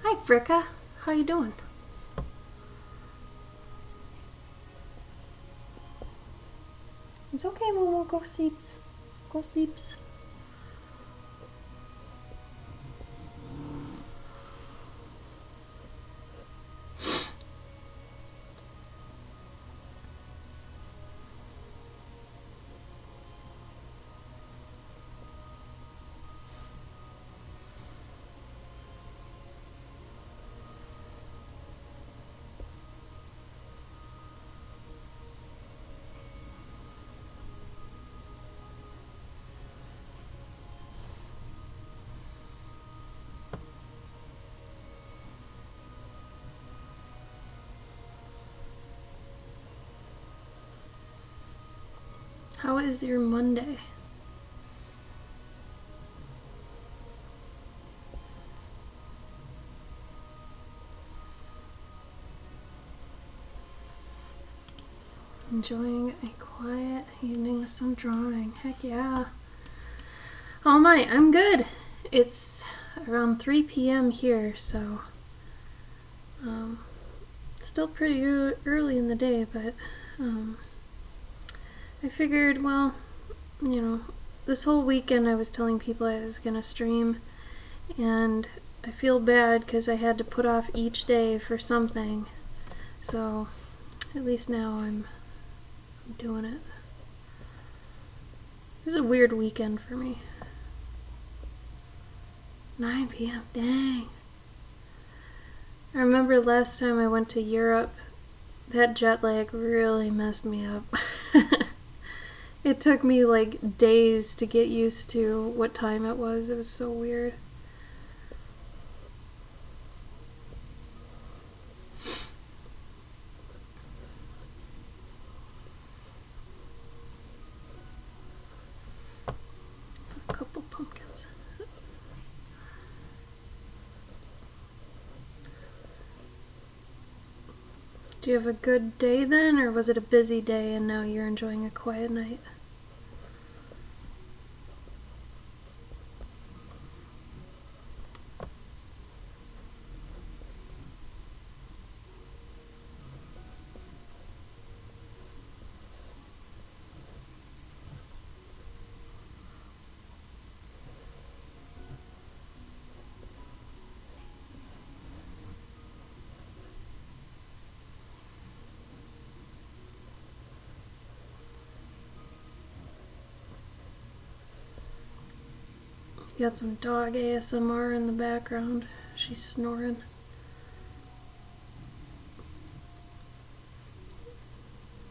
Hi, Fricka. How you doing? It's okay, Momo. Go sleeps. Go sleeps. How is your Monday? Enjoying a quiet evening with some drawing. Heck yeah. Oh my, I'm good. It's around 3 p.m. here, so still pretty early in the day, but I figured, well, you know, this whole weekend I was telling people I was gonna stream, and I feel bad because I had to put off each day for something, so at least now I'm doing it. It was a weird weekend for me. 9 p.m. Dang. I remember last time I went to Europe, that jet lag really messed me up. It took me like days to get used to what time it was. It was so weird. A couple pumpkins. Do you have a good day then, or was it a busy day and now you're enjoying a quiet night? You got some dog ASMR in the background. She's snoring.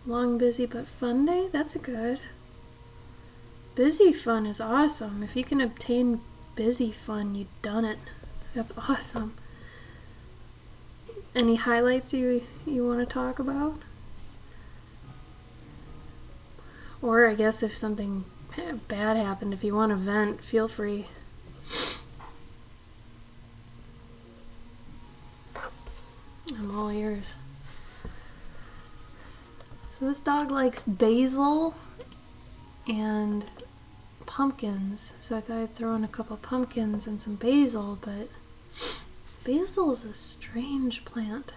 Long, busy, but fun day? That's good. Busy fun is awesome. If you can obtain busy fun, you've done it. That's awesome. Any highlights you want to talk about? Or I guess if something bad happened, if you want to vent, feel free. I'm all ears. So this dog likes basil and pumpkins, so I thought I'd throw in a couple pumpkins and some basil, but basil is a strange plant.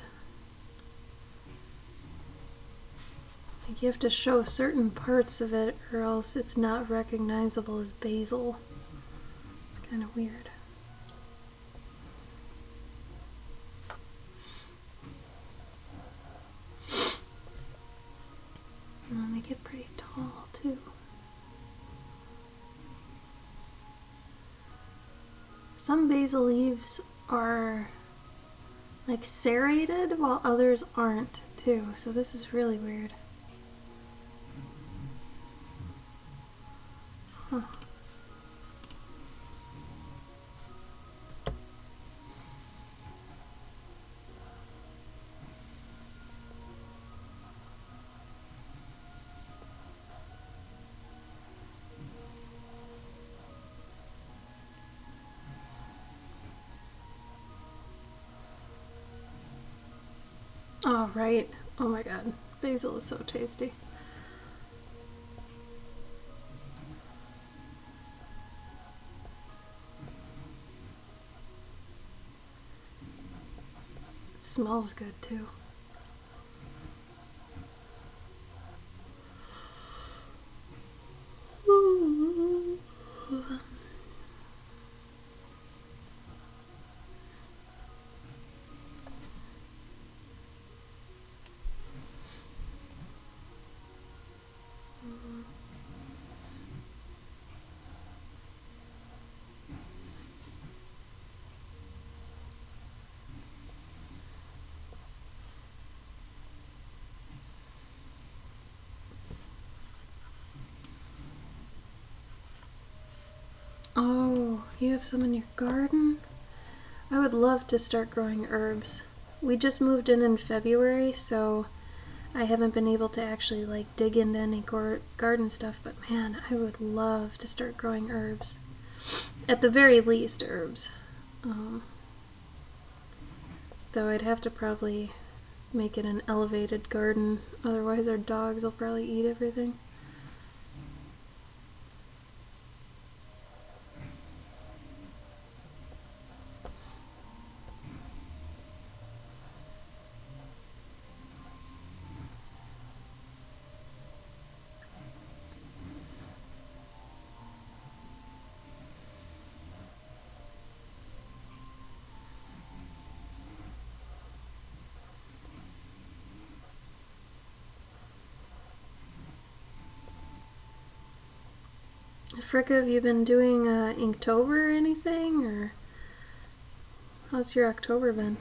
Like you have to show certain parts of it or else it's not recognizable as basil. It's kind of weird. And they get pretty tall too. Some basil leaves are like serrated while others aren't too, so this is really weird. Huh. Oh, right. Oh my god. Basil is so tasty. smells good too. Oh, you have some in your garden? I would love to start growing herbs. We just moved in February, so I haven't been able to actually like dig into any garden stuff, but man, I would love to start growing herbs. At the very least, herbs. Though I'd have to probably make it an elevated garden, otherwise our dogs will probably eat everything. Fricka, have you been doing Inktober or anything, or how's your October been?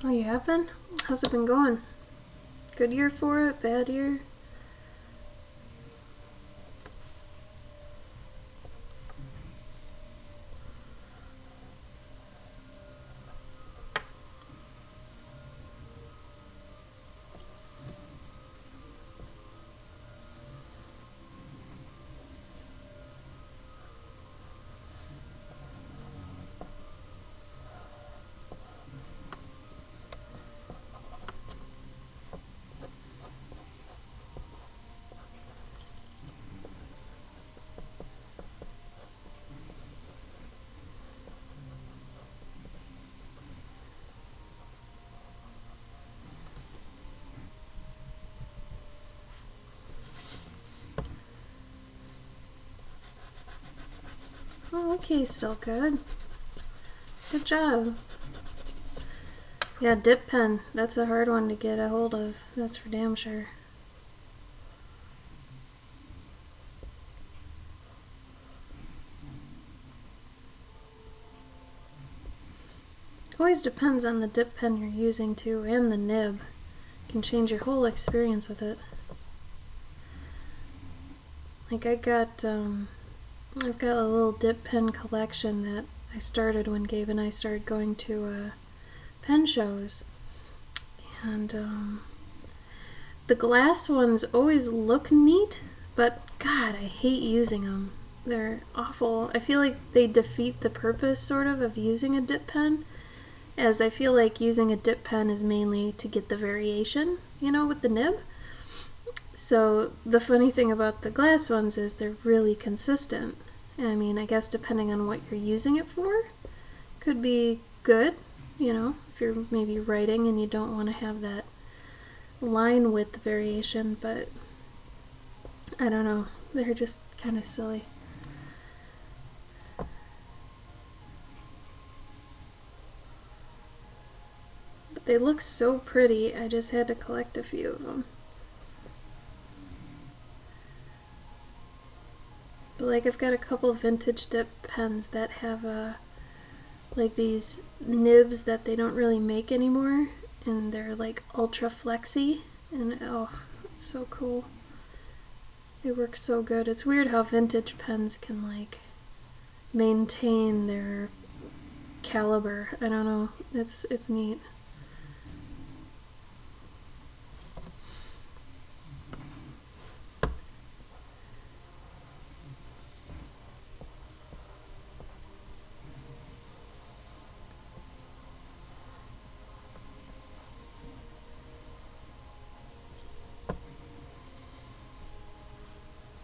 Oh, you have been? How's it been going? Good year for it? Bad year? Oh, okay, still good. Good job. Yeah, dip pen. That's a hard one to get a hold of. That's for damn sure. Always depends on the dip pen you're using too, and the nib. Can change your whole experience with it. Like I've got a little dip pen collection that I started when Gabe and I started going to pen shows, and the glass ones always look neat, but God, I hate using them. They're awful. I feel like they defeat the purpose sort of using a dip pen, as I feel like using a dip pen is mainly to get the variation, you know, with the nib. So the funny thing about the glass ones is they're really consistent. I mean, I guess depending on what you're using it for, could be good, you know, if you're maybe writing and you don't want to have that line width variation, but I don't know, they're just kind of silly. But they look so pretty, I just had to collect a few of them. But like I've got a couple vintage dip pens that have like these nibs that they don't really make anymore, and they're like ultra flexy, and oh, it's so cool. They work so good. It's weird how vintage pens can like maintain their caliber. I don't know. It's neat.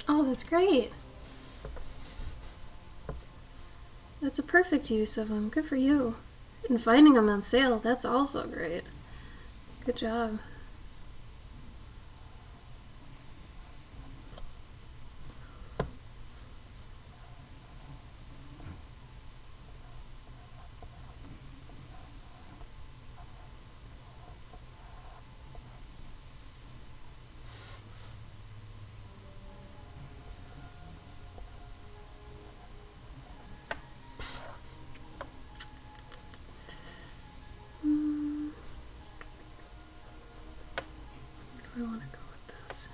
Oh, that's great. That's a perfect use of them. Good for you. And finding them on sale, that's also great. Good job. I want to go with this.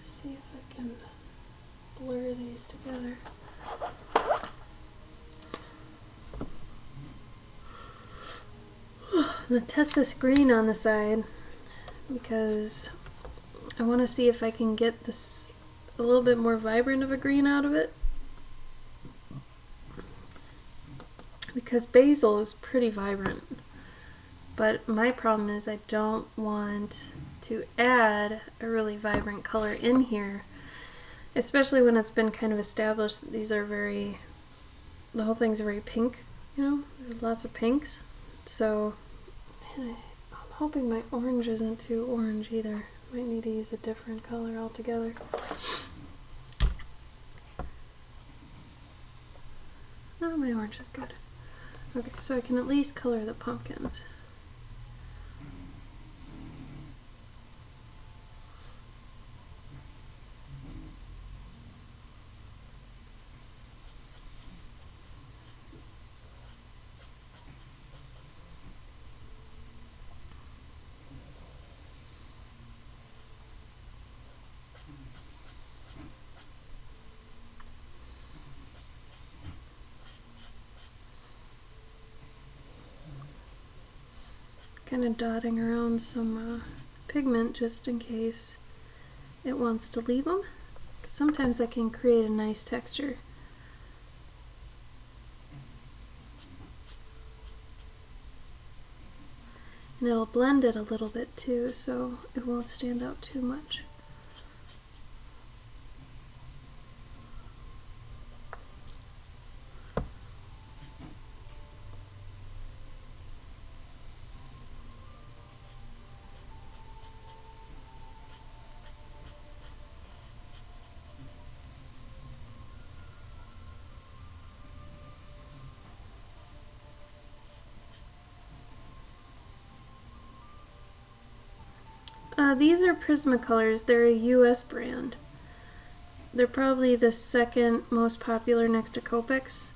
See if I can blur these together. I'm going to test this green on the side because I want to see if I can get this a little bit more vibrant of a green out of it. Because basil is pretty vibrant. But my problem is I don't want to add a really vibrant color in here. Especially when it's been kind of established that these are the whole thing's very pink, you know? There's lots of pinks. So, man, I'm hoping my orange isn't too orange either. Might need to use a different color altogether. No, my orange is good. Okay, so I can at least color the pumpkins. Kind of dotting around some pigment just in case it wants to leave them. Sometimes that can create a nice texture. And it'll blend it a little bit too, so it won't stand out too much. These are Prismacolors. They're a US brand. They're probably the second most popular next to Copics.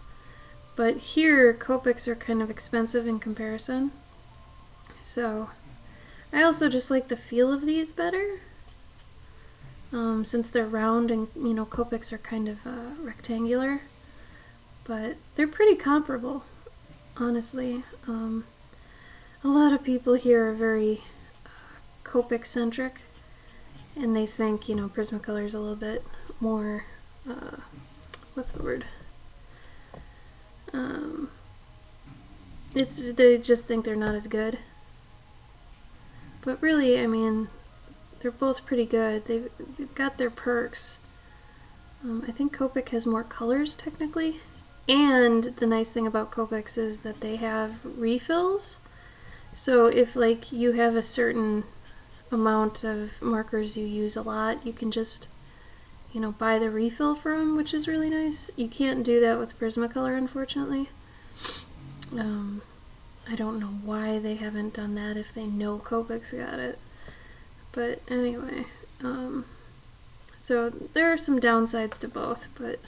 But here, Copics are kind of expensive in comparison. So, I also just like the feel of these better. Since they're round and, you know, Copics are kind of rectangular. But they're pretty comparable, honestly. A lot of people here are very Copic centric, and they think, you know, Prismacolor is a little bit more, what's the word? They just think they're not as good. But really, I mean, they're both pretty good. They've got their perks. I think Copic has more colors technically, and the nice thing about Copics is that they have refills. So if like you have a certain amount of markers you use a lot, you can just, you know, buy the refill from them, which is really nice. You can't do that with Prismacolor, unfortunately. I don't know why they haven't done that if they know Copics got it. But anyway, so there are some downsides to both, but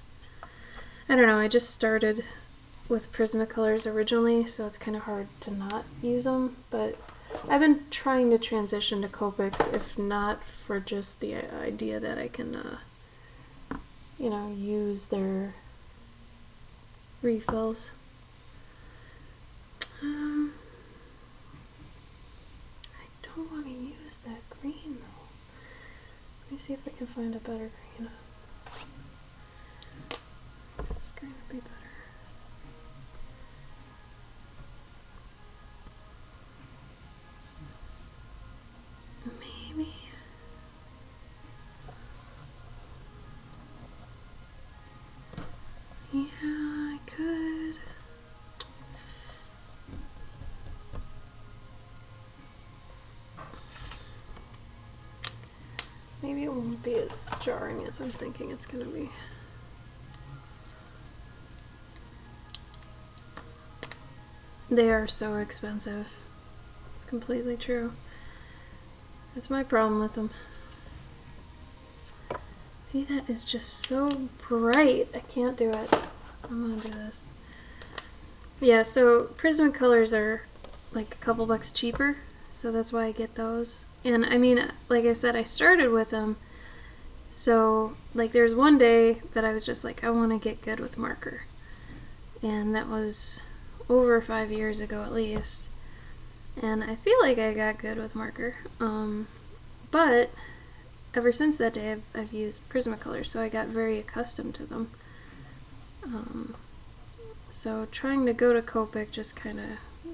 I don't know, I just started with Prismacolors originally, so it's kind of hard to not use them, but I've been trying to transition to Copics, if not for just the idea that I can, you know, use their refills. I don't want to use that green though. Let me see if I can find a better green. This green would be better. Maybe. Yeah, I could. Maybe it won't be as jarring as I'm thinking it's gonna be. They are so expensive. It's completely true. That's my problem with them. See, that is just so bright. I can't do it. So I'm gonna do this. Yeah, so Prismacolors are like a couple bucks cheaper, so that's why I get those. And I mean, like I said, I started with them. So like there's one day that I was just like, I want to get good with marker. And that was over 5 years ago at least. And I feel like I got good with marker. But ever since that day I've used Prismacolors, so I got very accustomed to them. So trying to go to Copic just kind of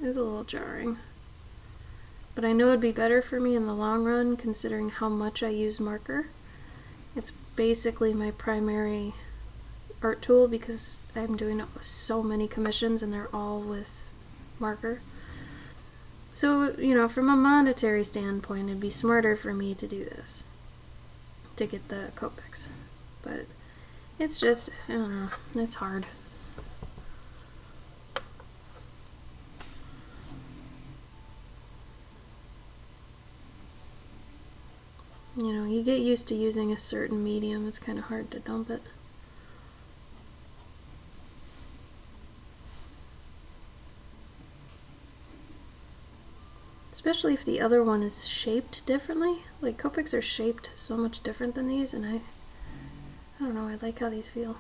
is a little jarring. But I know it'd be better for me in the long run considering how much I use marker. It's basically my primary art tool because I'm doing so many commissions and they're all with marker. So, you know, from a monetary standpoint, it'd be smarter for me to do this, to get the Copics. But it's just, I don't know, it's hard. You know, you get used to using a certain medium, it's kind of hard to dump it. Especially if the other one is shaped differently. Like Copics are shaped so much different than these, and I don't know, I like how these feel.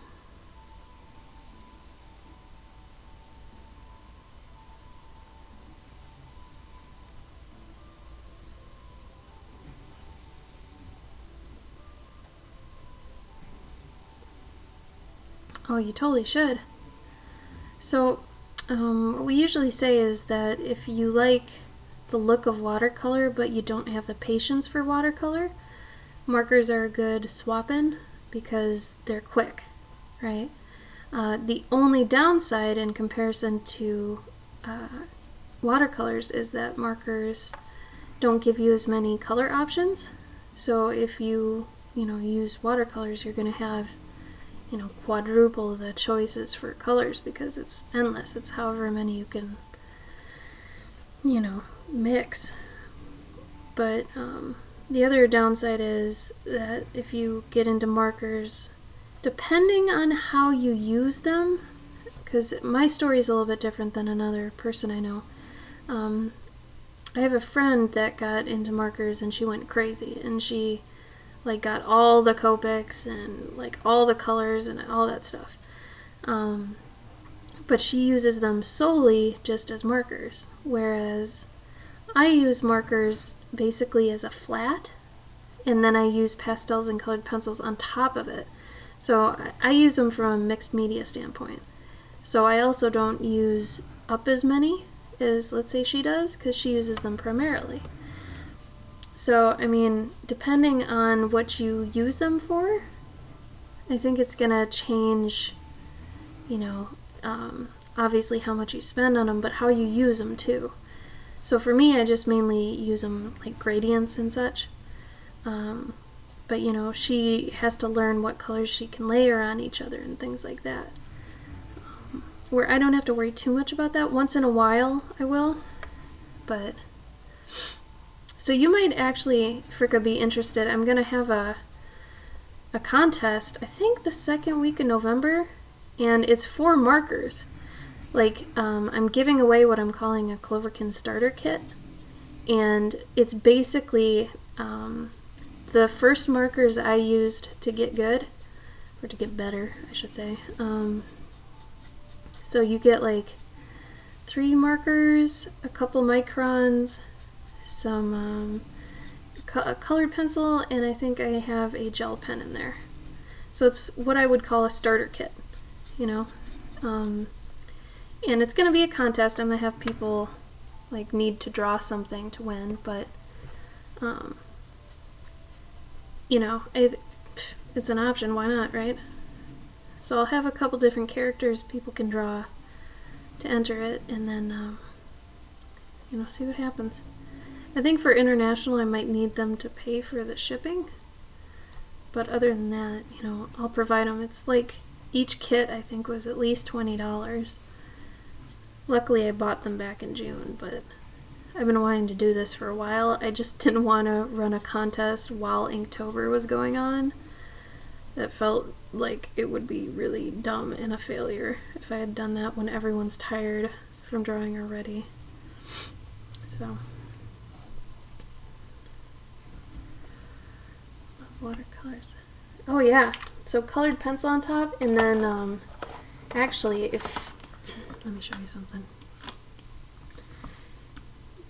Oh, you totally should. So, what we usually say is that if you like the look of watercolor but you don't have the patience for watercolor, markers are a good swap-in because they're quick, right? The only downside in comparison to watercolors is that markers don't give you as many color options. So if you use watercolors, you're going to have quadruple the choices for colors because it's endless. It's however many you can, mix. But the other downside is that if you get into markers, depending on how you use them, because my story is a little bit different than another person I know. I have a friend that got into markers and she went crazy and she got all the Copics and all the colors and all that stuff. But she uses them solely just as markers, whereas I use markers basically as a flat, and then I use pastels and colored pencils on top of it. So I use them from a mixed media standpoint. So I also don't use up as many as, let's say, she does, because she uses them primarily. So, I mean, depending on what you use them for, I think it's gonna change, obviously how much you spend on them, but how you use them too. So for me, I just mainly use them like gradients and such. But she has to learn what colors she can layer on each other and things like that. where I don't have to worry too much about that. Once in a while I will, but so you might actually, Fricka, be interested. I'm gonna have a contest, I think the second week of November, and it's for markers. Like, I'm giving away what I'm calling a Cloverkin starter kit, and it's basically the first markers I used to get good, or to get better, I should say. So you get like 3 markers, a couple microns, some a colored pencil, and I think I have a gel pen in there. So it's what I would call a starter kit, you know. And it's going to be a contest. I'm going to have people like need to draw something to win, but you know, it's an option. Why not, right? So I'll have a couple different characters people can draw to enter it, and then you know, see what happens. I think for international I might need them to pay for the shipping, but other than that, you know, I'll provide them. It's like each kit I think was at least $20. Luckily I bought them back in June, but I've been wanting to do this for a while. I just didn't want to run a contest while Inktober was going on. That felt like it would be really dumb and a failure if I had done that when everyone's tired from drawing already. So, watercolors. Oh yeah, so colored pencil on top, and then actually, let me show you something.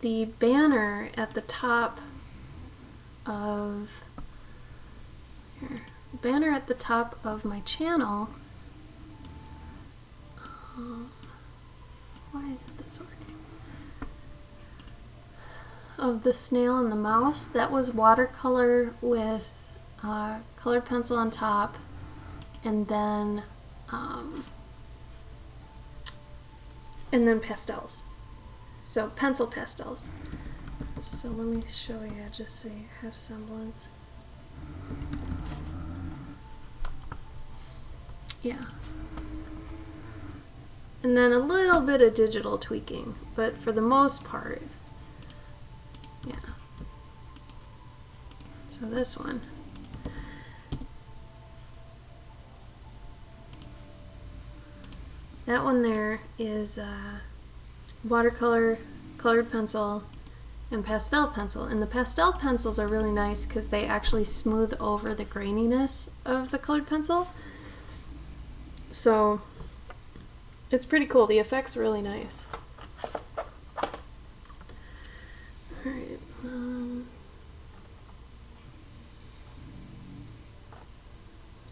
The banner at the top of my channel. Why isn't this working? Of the snail and the mouse, that was watercolor with colored pencil on top, and then pastels. So pencil pastels. So let me show you just so you have semblance. Yeah. And then a little bit of digital tweaking, but for the most part, yeah. So this one. That one there is watercolor, colored pencil, and pastel pencil. And the pastel pencils are really nice because they actually smooth over the graininess of the colored pencil. So it's pretty cool. The effect's really nice. Alright.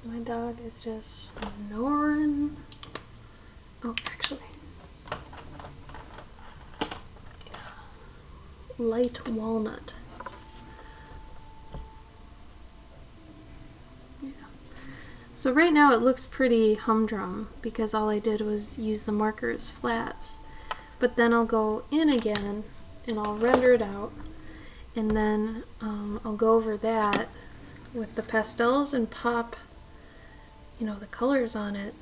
My dog is just snoring. Oh, actually. Yeah. Light walnut. Yeah. So right now it looks pretty humdrum because all I did was use the marker as flats. But then I'll go in again and I'll render it out, and then I'll go over that with the pastels and pop, you know, the colors on it.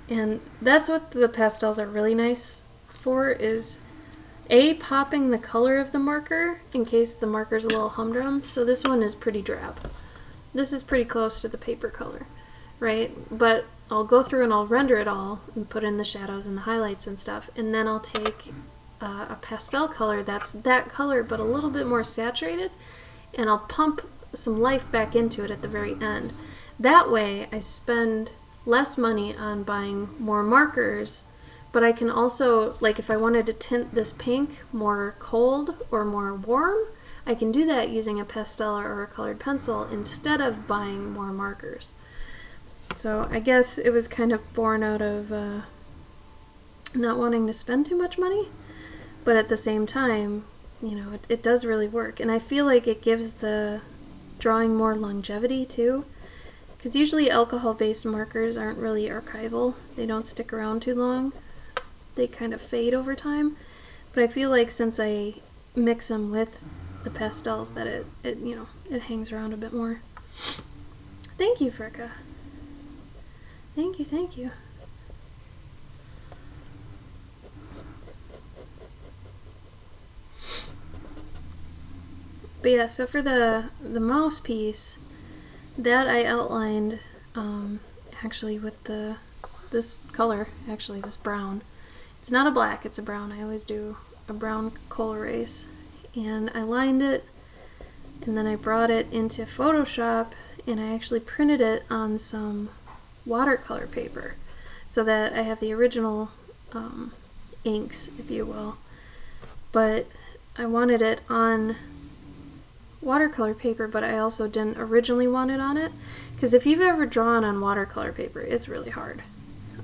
And that's what the pastels are really nice for, is popping the color of the marker in case the marker's a little humdrum. So this one is pretty drab. This is pretty close to the paper color, right? But I'll go through and I'll render it all and put in the shadows and the highlights and stuff, and then I'll take a pastel color that's that color but a little bit more saturated, and I'll pump some life back into it at the very end. That way I spend less money on buying more markers, but I can also, like if I wanted to tint this pink more cold or more warm, I can do that using a pastel or a colored pencil instead of buying more markers. So I guess it was kind of born out of not wanting to spend too much money, but at the same time, you know, it does really work. And I feel like it gives the drawing more longevity too, because usually alcohol-based markers aren't really archival. They don't stick around too long. They kind of fade over time. But I feel like since I mix them with the pastels that it you know, it hangs around a bit more. Thank you, Fricka. Thank you, thank you. But yeah, so for the mouse piece, that I outlined actually with this color, actually this brown. It's not a black, it's a brown. I always do a brown coal erase. And I lined it, and then I brought it into Photoshop, and I actually printed it on some watercolor paper so that I have the original inks, if you will. But I wanted it on watercolor paper, but I also didn't originally want it on it, because if you've ever drawn on watercolor paper, it's really hard.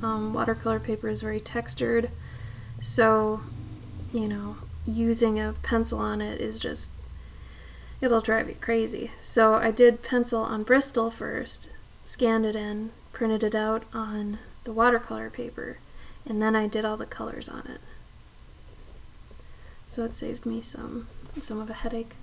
Watercolor paper is very textured, so you know, using a pencil on it is just, it'll drive you crazy. So I did pencil on Bristol first, scanned it in, printed it out on the watercolor paper, and then I did all the colors on it. So it saved me some of a headache.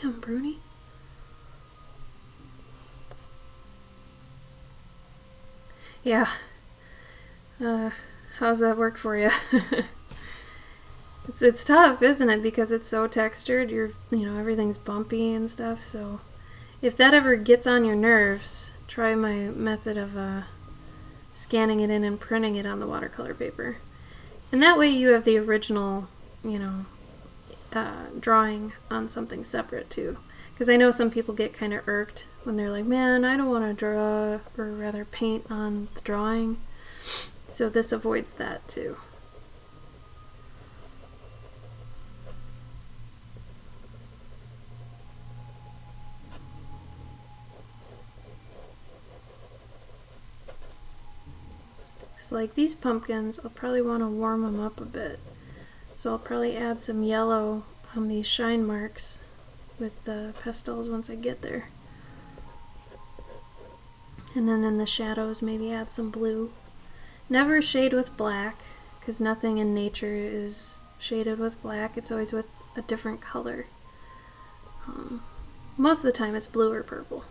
Damn, Bruni. Yeah. How's that work for you? It's tough, isn't it? Because it's so textured. Everything's bumpy and stuff. So if that ever gets on your nerves, try my method of scanning it in and printing it on the watercolor paper. And that way you have the original, drawing on something separate too. Because I know some people get kind of irked when they're like, man, I don't want to draw, or rather paint on the drawing. So this avoids that too. So like these pumpkins, I'll probably want to warm them up a bit. So I'll probably add some yellow on these shine marks with the pastels once I get there. And then in the shadows, maybe add some blue. Never shade with black, because nothing in nature is shaded with black. It's always with a different color. Most of the time it's blue or purple.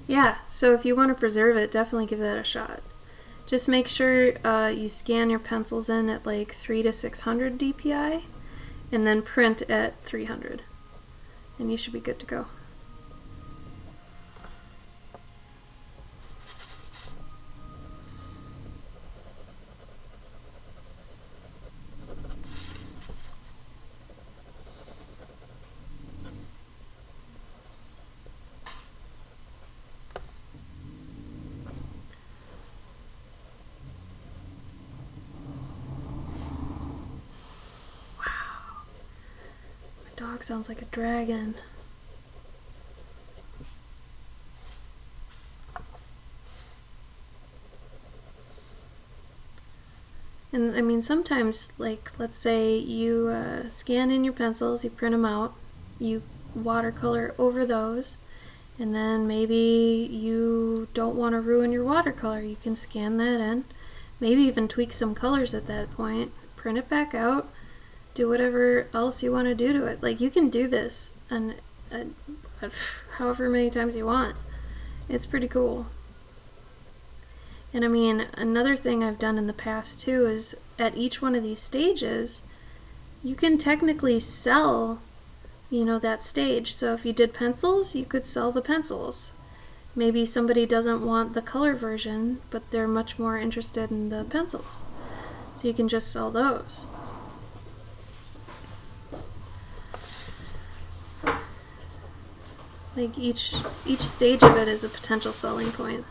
Yeah, so if you want to preserve it, definitely give that a shot. Just make sure you scan your pencils in at like 300 to 600 DPI, and then print at 300, and you should be good to go. Dog sounds like a dragon. And I mean, sometimes, like, let's say you scan in your pencils, you print them out, you watercolor over those, and then maybe you don't want to ruin your watercolor. You can scan that in, maybe even tweak some colors at that point, print it back out, do whatever else you want to do to it. Like, you can do this and however many times you want. It's pretty cool. And I mean, another thing I've done in the past too is at each one of these stages, you can technically sell, that stage. So if you did pencils, you could sell the pencils. Maybe somebody doesn't want the color version, but they're much more interested in the pencils. So you can just sell those. Like each stage of it is a potential selling point.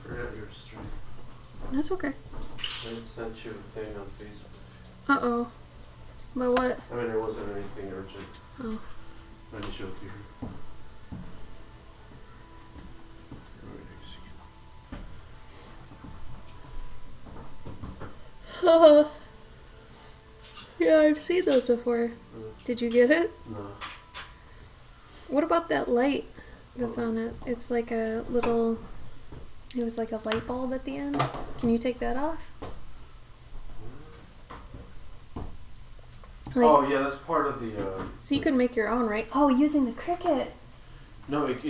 Forgot your stream. That's okay. I sent you a thing on Facebook. Uh-oh. But what? I mean, there wasn't anything urgent. Oh. Let me show it to you. Yeah, I've seen those before. Did you get it? No. What about that light that's on it? It's like a little... It was like a light bulb at the end. Can you take that off? Like, Oh, yeah, that's part of the... so you could make your own, right? Oh, using the Cricut. No, it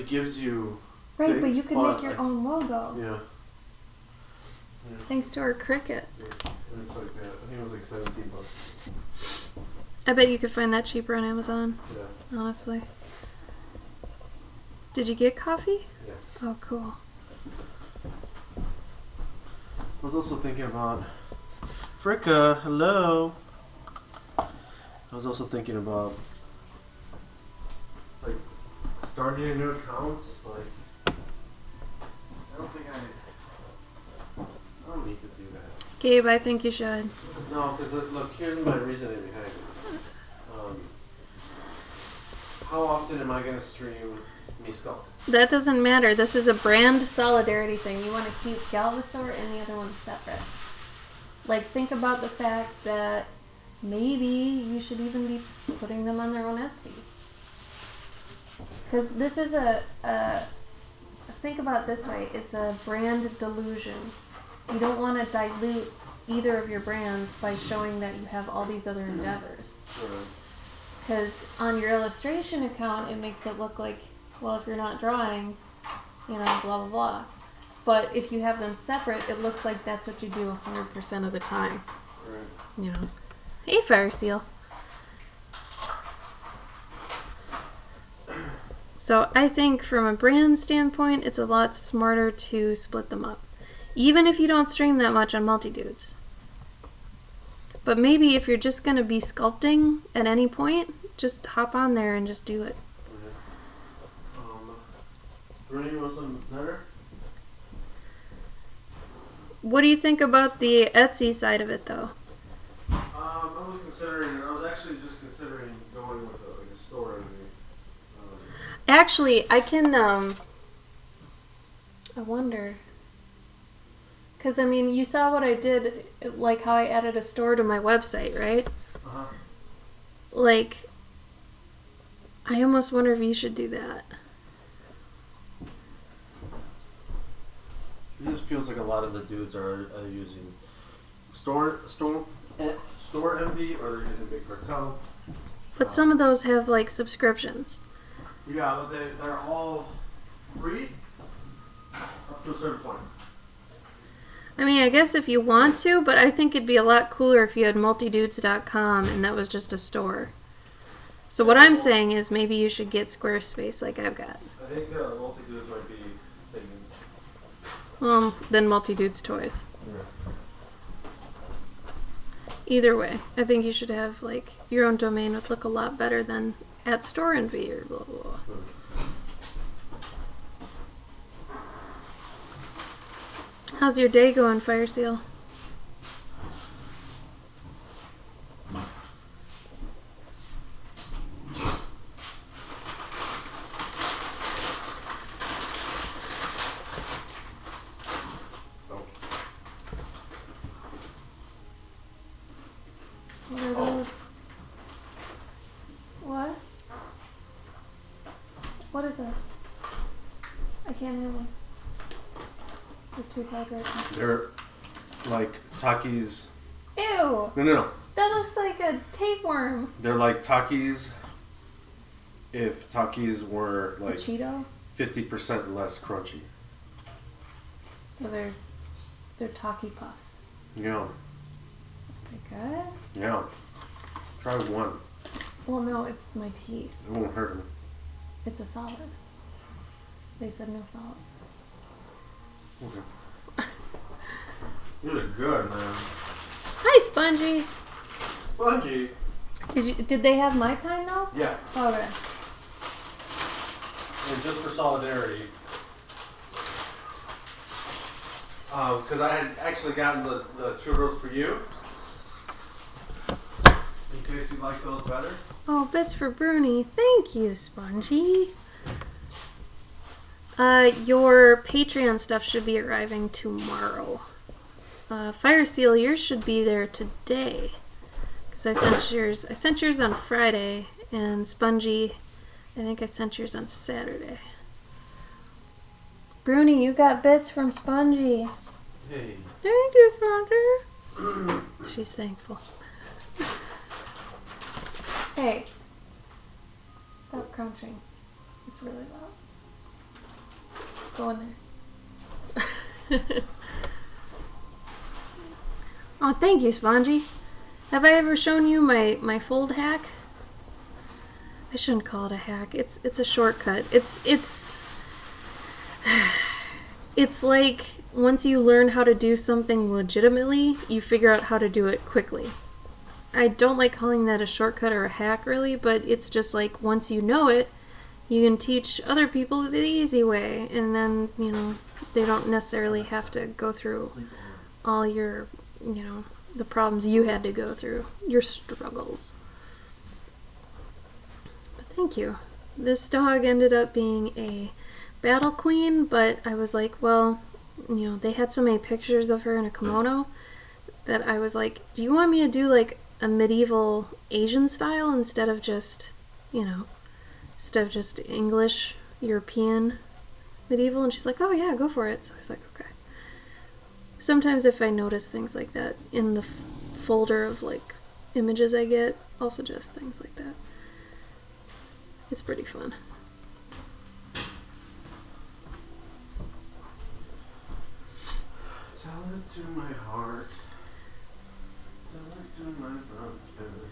gives you... Right, but things, you could make your own logo. Yeah. Thanks to our Cricut. Yeah. And it's like that. I think it was like $17. I bet you could find that cheaper on Amazon. Yeah. Honestly. Did you get coffee? Yeah. Oh, cool. I was also thinking about... Fricka, hello! I was also thinking about... like, starting a new account. Like... I don't need to do that. Gabe, I think you should. No, because look, here's my reasoning behind it. How often am I going to stream me sculpt? That doesn't matter. This is a brand solidarity thing. You want to keep Galvasaur and the other one separate. Like, think about the fact that maybe you should even be putting them on their own Etsy. Because this is think about it this way. It's a brand delusion. You don't want to dilute either of your brands by showing that you have all these other endeavors. Because on your illustration account, it makes it look like, well, if you're not drawing, you know, blah, blah, blah. But if you have them separate, it looks like that's what you do 100% of the time. Right. You know. Hey, Fire Seal. So I think from a brand standpoint, it's a lot smarter to split them up. Even if you don't stream that much on Multi-Dudes. But maybe if you're just going to be sculpting at any point, just hop on there and just do it. Bruni, you want some better? What do you think about the Etsy side of it, though? I was actually just considering going with a store. Actually, I can, I wonder. Because, I mean, you saw what I did, like how I added a store to my website, right? Uh-huh. Like, I almost wonder if you should do that. It just feels like a lot of the dudes are using store envy, or they're using Big Cartel. But some of those have, like, subscriptions. Yeah, but they're all free up to a certain point. I mean, I guess if you want to, but I think it'd be a lot cooler if you had multidudes.com and that was just a store. So what I'm saying is maybe you should get Squarespace like I've got. I think Multi-Dudes might be thinking. Then Multi-Dudes Toys. Yeah. Either way, I think you should have, like, your own domain would look a lot better than at Store Envy or blah, blah, blah. How's your day going, Fire Seal? What are those? What? What is that? I can't have one. They're too hard right now. They're like Takis. Ew! No. That looks like a tapeworm. They're like Takis if Takis were A like Cheeto? 50% less crunchy. So they're Taki Puffs. Yeah. They're good? Yeah. Try one. Well, no, it's my teeth. It won't hurt them. It's a solid. They said no solids. Okay. Really good, man. Hi, Spongy. Spongy. Did they have my kind though? Yeah. Oh, okay. And just for solidarity, because I had actually gotten the churros for you. case you like those better. Oh, bits for Bruni. Thank you, Spongy. Your Patreon stuff should be arriving tomorrow. Fire Seal, yours should be there today. Because I sent yours on Friday, and Spongy, I think I sent yours on Saturday. Bruni, you got bits from Spongy. Hey. Thank you, Spongy. She's thankful. Hey. Stop crunching. It's really loud. Go in there. Oh, thank you, Spongy. Have I ever shown you my fold hack? I shouldn't call it a hack. It's a shortcut. It's like once you learn how to do something legitimately, you figure out how to do it quickly. I don't like calling that a shortcut or a hack, really, but it's just like once you know it, you can teach other people the easy way, and then, you know, they don't necessarily have to go through all your, you know, the problems you had to go through, your struggles. But thank you. This dog ended up being a battle queen, but I was like, well, you know, they had so many pictures of her in a kimono that I was like, do you want me to do like a medieval Asian style instead of just, you know, instead of just English, European medieval? And she's like, oh yeah, go for it. So I was like, okay. Sometimes if I notice things like that in the folder of like images I get, I'll suggest things like that. It's pretty fun. Tell it to my heart. Tell it to my brother.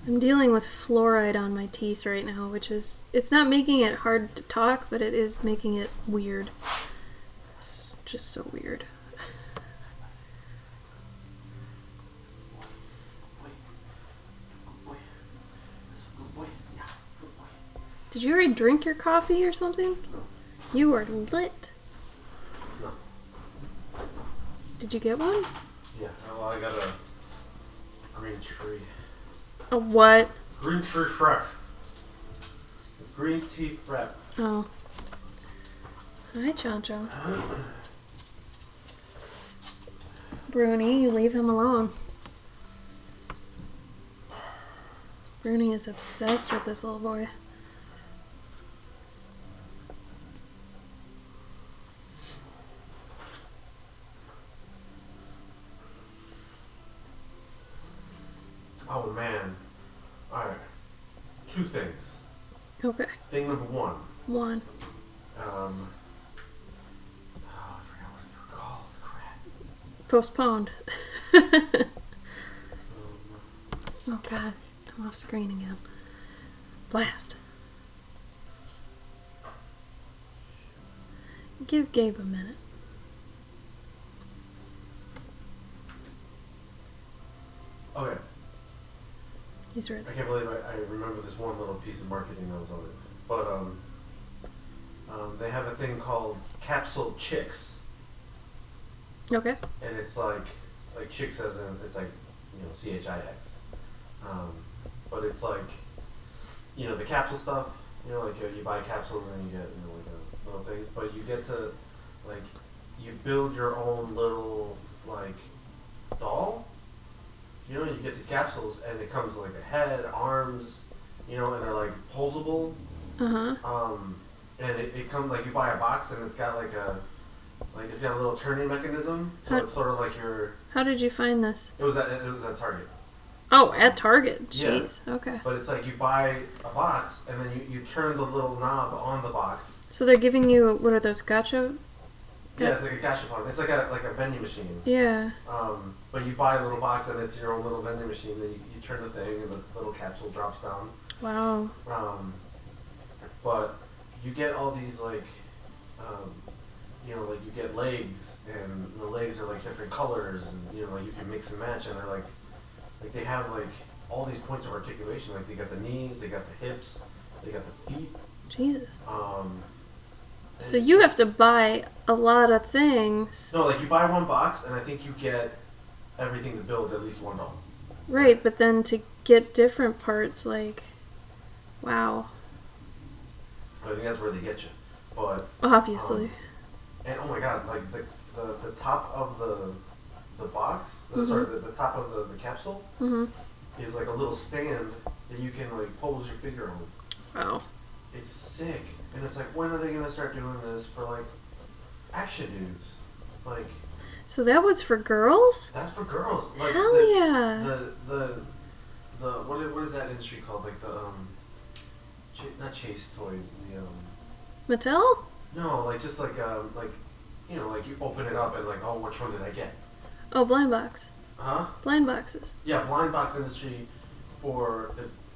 I'm dealing with fluoride on my teeth right now, which is, it's not making it hard to talk, but it is making it weird. It's just so weird. Did you already drink your coffee or something? No. You are lit. No. Did you get one? Yeah, well, I got a green tree. A what? Green tree frap. Green tea frap. Oh. Hi, Chancho. Bruni, you leave him alone. Bruni is obsessed with this little boy. Oh man. Alright. Two things. Okay. Thing number one. One. Oh, I forgot what they were called. Crap. Postponed. Oh god. I'm off screen again. Blast. Give Gabe a minute. Okay. He's ready. I can't believe I remember this one little piece of marketing that was on it. But they have a thing called capsule chicks. Okay. And it's like chicks as in, it's like, you know, CHIX. But it's like, you know, the capsule stuff, you know, like you buy capsules and you get, you know, like little things, but you get to, like, you build your own little, like, doll. You know, you get these capsules and it comes with like a head, arms, you know, and they're like posable. Uh-huh. And it comes like you buy a box and it's got like it's got a little turning mechanism. So it's sort of like your. How did you find this? It was at Target. Oh, at Target. Jeez. Yeah. Okay. But it's like you buy a box and then you turn the little knob on the box. So they're giving you, what are those, gacha? Yeah, it's like a gashapon. It's like a vending machine. Yeah. But you buy a little box and it's your own little vending machine. Then you turn the thing and the little capsule drops down. Wow. But you get all these like, you know, like you get legs and the legs are like different colors and you know like you can mix and match and they're like they have like all these points of articulation. Like they got the knees, they got the hips, they got the feet. Jesus. So you have to buy a lot of things. No, like you buy one box and I think you get everything to build at least one doll. Right, but then to get different parts, like, wow. I think that's where they get you. But Obviously. and oh my god, like the top of the box, Mm-hmm. sorry, the top of the capsule Mm-hmm. is like a little stand that you can like pose your figure on. Wow. It's sick, and it's like, when are they gonna start doing this for like action dudes? Like, So that was for girls? that's for girls. Like Hell yeah. the what is that industry called? Like the not Chase Toys. The Mattel? no, like just like you know, like you open it up and like, oh, which one did I get? Oh, blind box. Huh? Blind boxes. Yeah, blind box industry for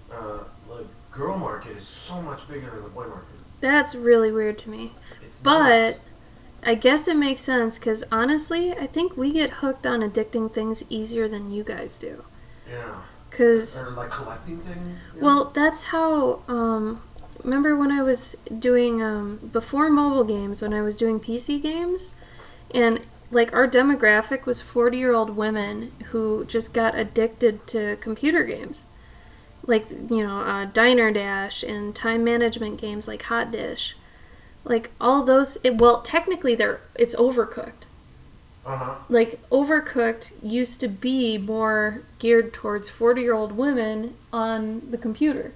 the like girl market is so much bigger than the boy market. That's really weird to me. It's But nuts. I guess it makes sense because honestly, I think we get hooked on addicting things easier than you guys do. Yeah. Because, Or like collecting things. You know? well, that's how, remember when I was doing, before mobile games, when I was doing PC games, and like our demographic was 40-year-old women who just got addicted to computer games. Like, Diner Dash and time management games like Hot Dish. Like, all those, well, technically it's Overcooked. Uh-huh. Like, Overcooked used to be more geared towards 40-year-old women on the computer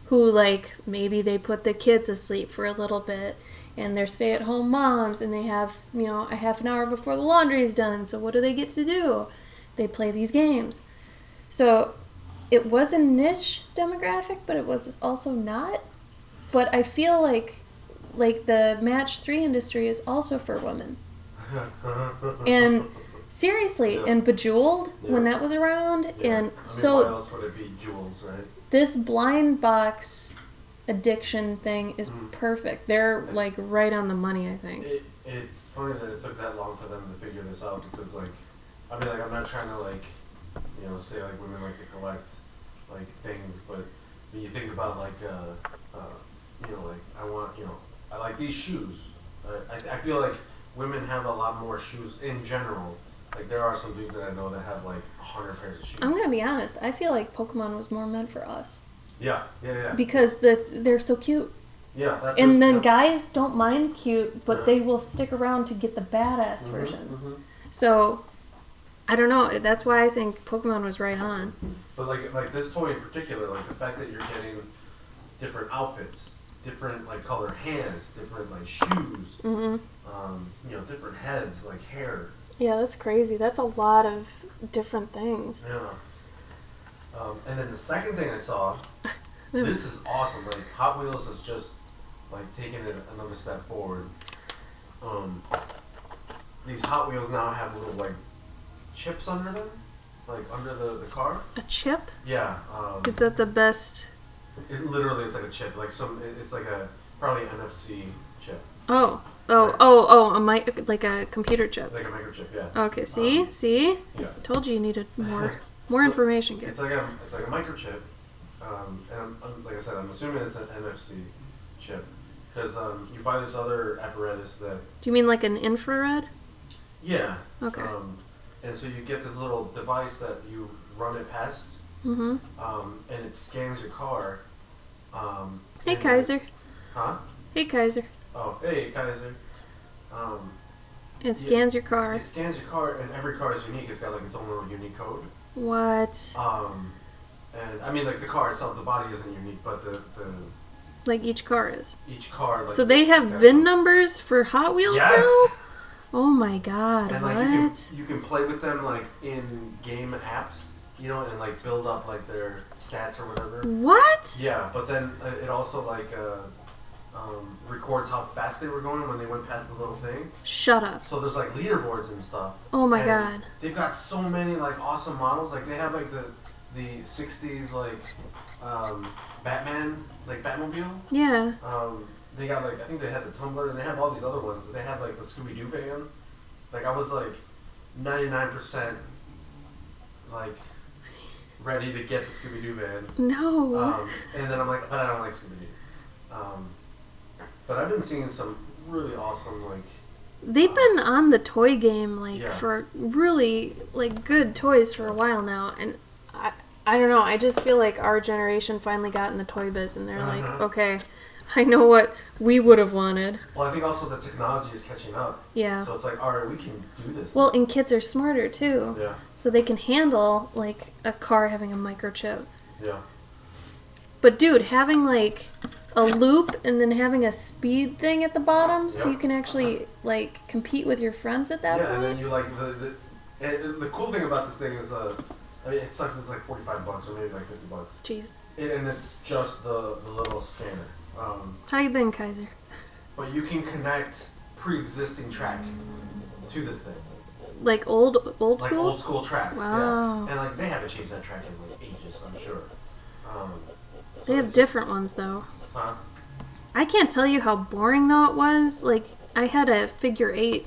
who, like, maybe they put the kids asleep for a little bit and they're stay-at-home moms and they have, a half an hour before the laundry is done. So what do they get to do? They play these games. So it was a niche demographic, but it was also not. But I feel like the match 3 industry is also for women. And seriously, Yeah. and Bejeweled, when Yeah. that was around, Yeah. and I mean, why so else would it be jewels, right? this blind box addiction thing is perfect. They're like right on the money, I think. It's funny that it took that long for them to figure this out because, like, I mean, like, I'm not trying to, like, say, like, women like to collect, like, things, but when you think about, like, like, I like these shoes. I feel like women have a lot more shoes in general. Like, there are some dudes that I know that have, like, 100 pairs of shoes. I'm gonna be honest. I feel like Pokemon was more meant for us Yeah. because they're so cute, Yeah, that's and what- then yeah. guys don't mind cute, but Yeah. they will stick around to get the badass Mhm, versions. mhm. So I don't know. That's why I think Pokemon was right on. But like this toy in particular, like the fact that you're getting different outfits, different like color hands, different like shoes, Mm-hmm. different heads, like hair. Yeah, that's crazy. That's a lot of different things. Yeah. And then the second thing I saw, That this was- is awesome. Like Hot Wheels has just like taken it another step forward. These Hot Wheels now have little like chips under them, like under the car. a chip? Yeah. Is that the best? It literally is like a chip, like it's like a probably an NFC chip, A mic, like a computer chip. like a microchip. Yeah. Okay, see? Yeah. Told you you needed more information, kid. It's like a microchip, and like I said, I'm assuming it's an NFC chip because you buy this other apparatus that. Do you mean like an infrared? Yeah. Okay. And so you get this little device that you run it past, Mm-hmm. and it scans your car. Hey, and- Kaiser. Huh? Hey, Kaiser. Oh, hey, Kaiser. It scans your car. It scans your car, and every car is unique. It's got like its own little unique code. What? And I mean, like the car itself, the body isn't unique, but the Like each car is. each car. Like, So they have it's got- VIN numbers for Hot Wheels Yes. now? Oh my god, And what? like you can play with them like in game apps, and like build up like their stats or whatever. What? Yeah, but then it also like records how fast they were going when they went past the little thing. Shut up. So there's like leaderboards and stuff. Oh my And god. They've got so many like awesome models. Like they have like the 60s like Batman, like Batmobile. Yeah. They got like, I think they had the Tumbler, and they have all these other ones. They have like the Scooby Doo van. Like I was like 99% like ready to get the Scooby Doo van. No. And then I'm like, but I don't like Scooby Doo. But I've been seeing some really awesome like. They've been on the toy game Yeah. for really good toys for a while now, and I don't know. I just feel like our generation finally got in the toy biz, and they're like, Mhm. okay, I know what we would have wanted. Well, I think also the technology is catching up. Yeah. So it's like, all right, we can do this. Well, and kids are smarter too. Yeah. So they can handle like a car having a microchip. Yeah. But dude, having like a loop and then having a speed thing at the bottom, so you can actually like compete with your friends at that Yeah, point. and then you like the cool thing about this thing is I mean it sucks. It's like $45 or maybe like $50. Jeez. And it's just the little scanner. How you been, Kaiser? But you can connect pre-existing track to this thing. Like old Like school? old school track. Wow. Yeah. And like they haven't changed that track in like ages, I'm sure. So They have it's different ones though. Huh? I can't tell you how boring though it was. Like I had a figure 8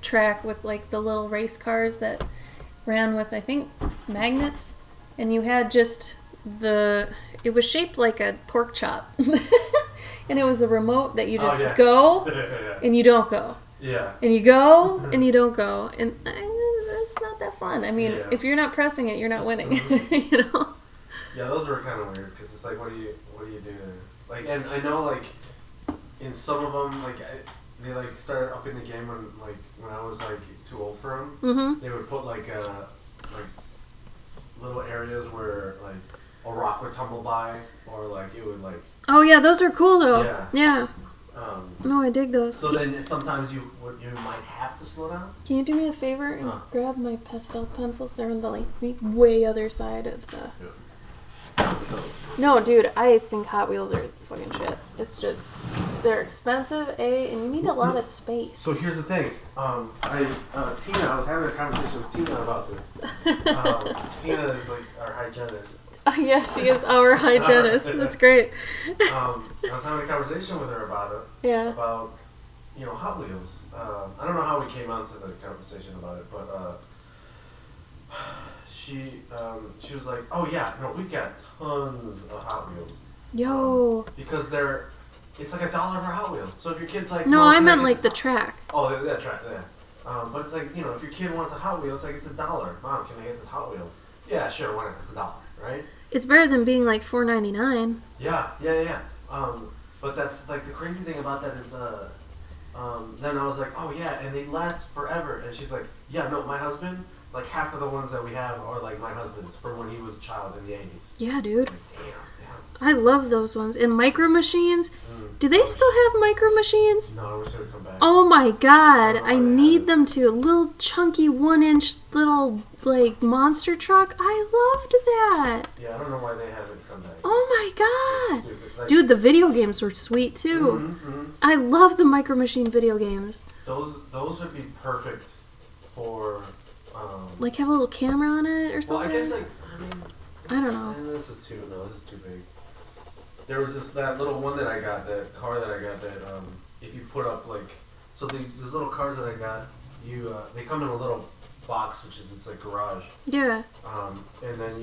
track with like the little race cars that ran with I think magnets, and you had just it was shaped like a pork chop. And it was a remote that you just go and you don't go. Yeah. And you go and you don't go. And that's not that fun. I mean, if you're not pressing it, you're not winning. You know? Yeah, those were kind of weird because it's like, what do you do there? Like, and I know like in some of them, like they like started up in the game when I was like too old for them. Mm-hmm. They would put like little areas where like a rock would tumble by, or like it would like. Oh yeah, those are cool though. Yeah. No, I dig those. So then sometimes you might have to slow down. Can you do me a favor and grab my pastel pencils? They're on the like way other side of the. Yeah. No, dude, I think Hot Wheels are fucking shit. It's just they're expensive, and you need a lot of space. So here's the thing. Tina, I was having a conversation with Tina about this. Tina is like our hygienist. Yeah, she is our hygienist. That's great. I was having a conversation with her about it. Yeah. About, Hot Wheels. I don't know how we came onto the conversation about it, but she was like, "Oh yeah, no, we've got tons of Hot Wheels." Yo. Because it's like $1 for Hot Wheels. So if your kid's like, no, I meant like the track. Oh, that track, yeah. But it's like, if your kid wants a Hot Wheel, it's like it's $1. Mom, can I get this Hot Wheel? Yeah, sure, why not? It's $1, right? It's better than being like $4.99. Yeah. But that's like the crazy thing about that is, then I was like, oh yeah, and they last forever. And she's like, yeah, no, my husband, like half of the ones that we have are like my husband's from when he was a child in the 80s. Yeah, dude. Like, damn. I love those ones. And Micro Machines. Do they still have Micro Machines? No, I wish they would come back. Oh my god, I need them to. A little chunky 1-inch little like monster truck. I loved that. Yeah, I don't know why they haven't come back. Oh my god. Like, dude, the video games were sweet too. I love the Micro Machine video games. Those would be perfect for like have a little camera on it or something. Well, I guess I don't know. This is too big. There was that little one that I got, that car that I got that if you put up like, so these little cars that I got, they come in a little box, which is it's like garage. Yeah. And then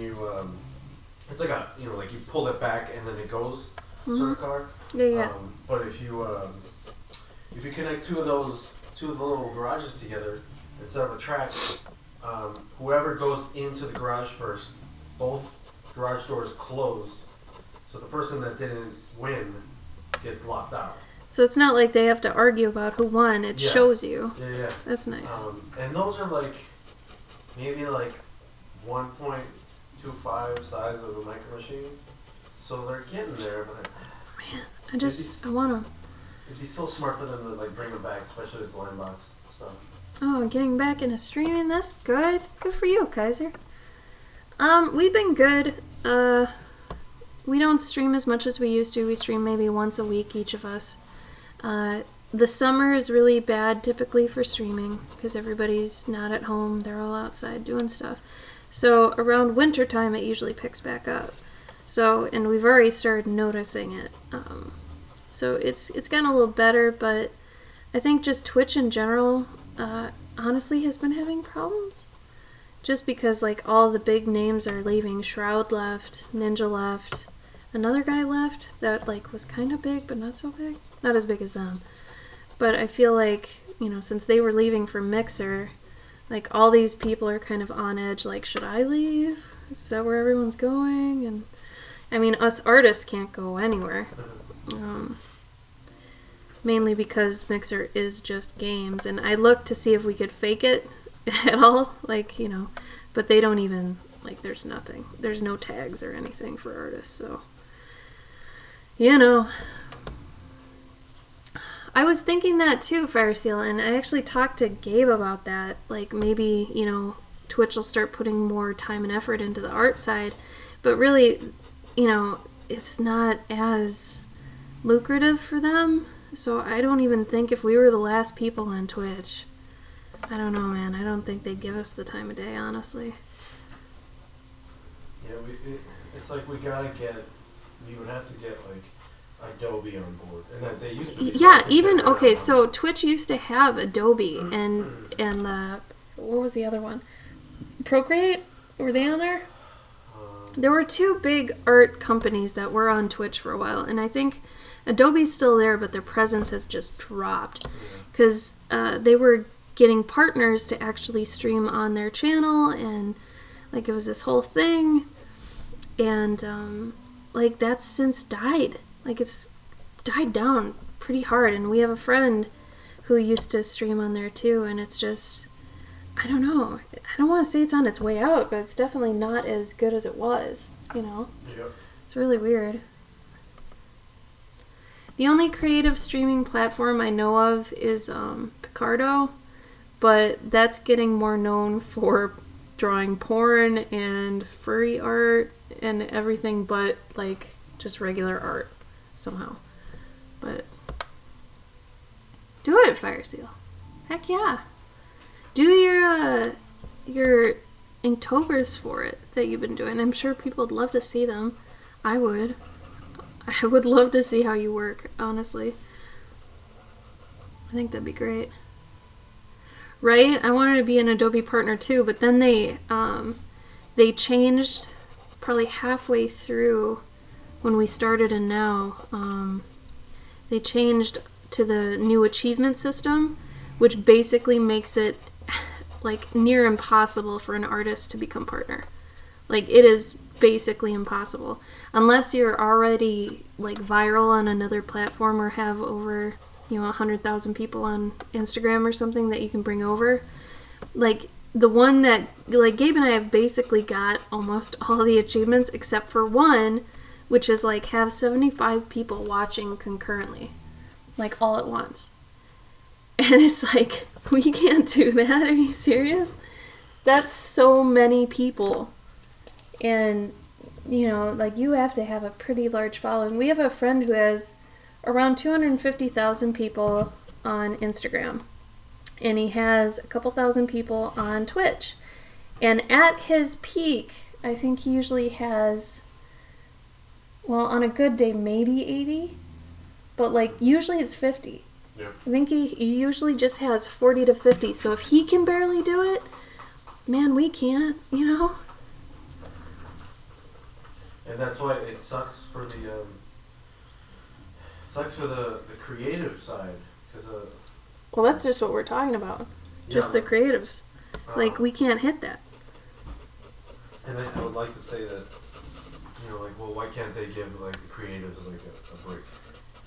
it's like like you pull it back and then it goes sort of car. Yeah. But if you connect two of the little garages together instead of a track, whoever goes into the garage first, both garage doors close. So the person that didn't win gets locked out. So it's not like they have to argue about who won. It shows you. Yeah. That's nice. And those are like maybe like 1.25 size of a micro machine. So they're getting there, but man, I want them. It'd be so smart for them to like bring them back, especially with blind box stuff. Oh, getting back into streaming, that's good. Good for you, Kaiser. We've been good. We don't stream as much as we used to. We stream maybe once a week, each of us. The summer is really bad typically for streaming because everybody's not at home. They're all outside doing stuff. So around winter time, it usually picks back up. And we've already started noticing it. So it's gotten a little better, but I think just Twitch in general, honestly, has been having problems. Just because like all the big names are leaving. Shroud left, Ninja left. Another guy left that like was kind of big, but not so big. Not as big as them. But I feel like, since they were leaving for Mixer, like all these people are kind of on edge. Like, should I leave? Is that where everyone's going? And I mean, us artists can't go anywhere. Mainly because Mixer is just games, and I looked to see if we could fake it at all, like, you know, but they don't even, like, there's nothing. There's no tags or anything for artists, so, you know. I was thinking that too, Fireseal, and I actually talked to Gabe about that, like, maybe, you know, Twitch will start putting more time and effort into the art side, but really, you know, it's not as lucrative for them. So I don't even think if we were the last people on Twitch, I don't know, man. I don't think they'd give us the time of day, honestly. Yeah, it's like we would have to get like Adobe on board, and that they used to be. Yeah, even okay. So Twitch used to have Adobe and what was the other one? Procreate? Were they on there? There were two big art companies that were on Twitch for a while, and I think Adobe's still there, but their presence has just dropped because they were getting partners to actually stream on their channel, and like it was this whole thing, and like that's since died. Like it's died down pretty hard, and we have a friend who used to stream on there too, and it's just, I don't know. I don't want to say it's on its way out, but it's definitely not as good as it was, you know? Yep. It's really weird. The only creative streaming platform I know of is Picardo, but that's getting more known for drawing porn and furry art and everything but, like, just regular art somehow. But do it, Fireseal. Heck yeah. Do your Inktober's for it that you've been doing. I'm sure people would love to see them. I would. I would love to see how you work, honestly. I think that'd be great. Right? I wanted to be an Adobe partner too, but then they changed probably halfway through when we started, and now they changed to the new achievement system, which basically makes it like near impossible for an artist to become partner. Like, it is basically impossible unless you're already like viral on another platform or have over, you know, 100,000 people on Instagram or something that you can bring over. Like the one that, like, Gabe and I have basically got almost all the achievements except for one, which is like have 75 people watching concurrently, like all at once. And it's like, we can't do that. Are you serious? That's so many people. And, you know, like, you have to have a pretty large following. We have a friend who has around 250,000 people on Instagram. And he has a couple thousand people on Twitch. And at his peak, I think he usually has, well, on a good day, maybe 80. But, like, usually it's 50. Yep. I think he usually just has 40 to 50. So if he can barely do it, man, we can't, you know? And that's why it sucks for the creative side, because well, that's just what we're talking about. Just the creatives. Like, we can't hit that. And I would like to say that, you know, like, well, why can't they give, like, the creatives, like, a break?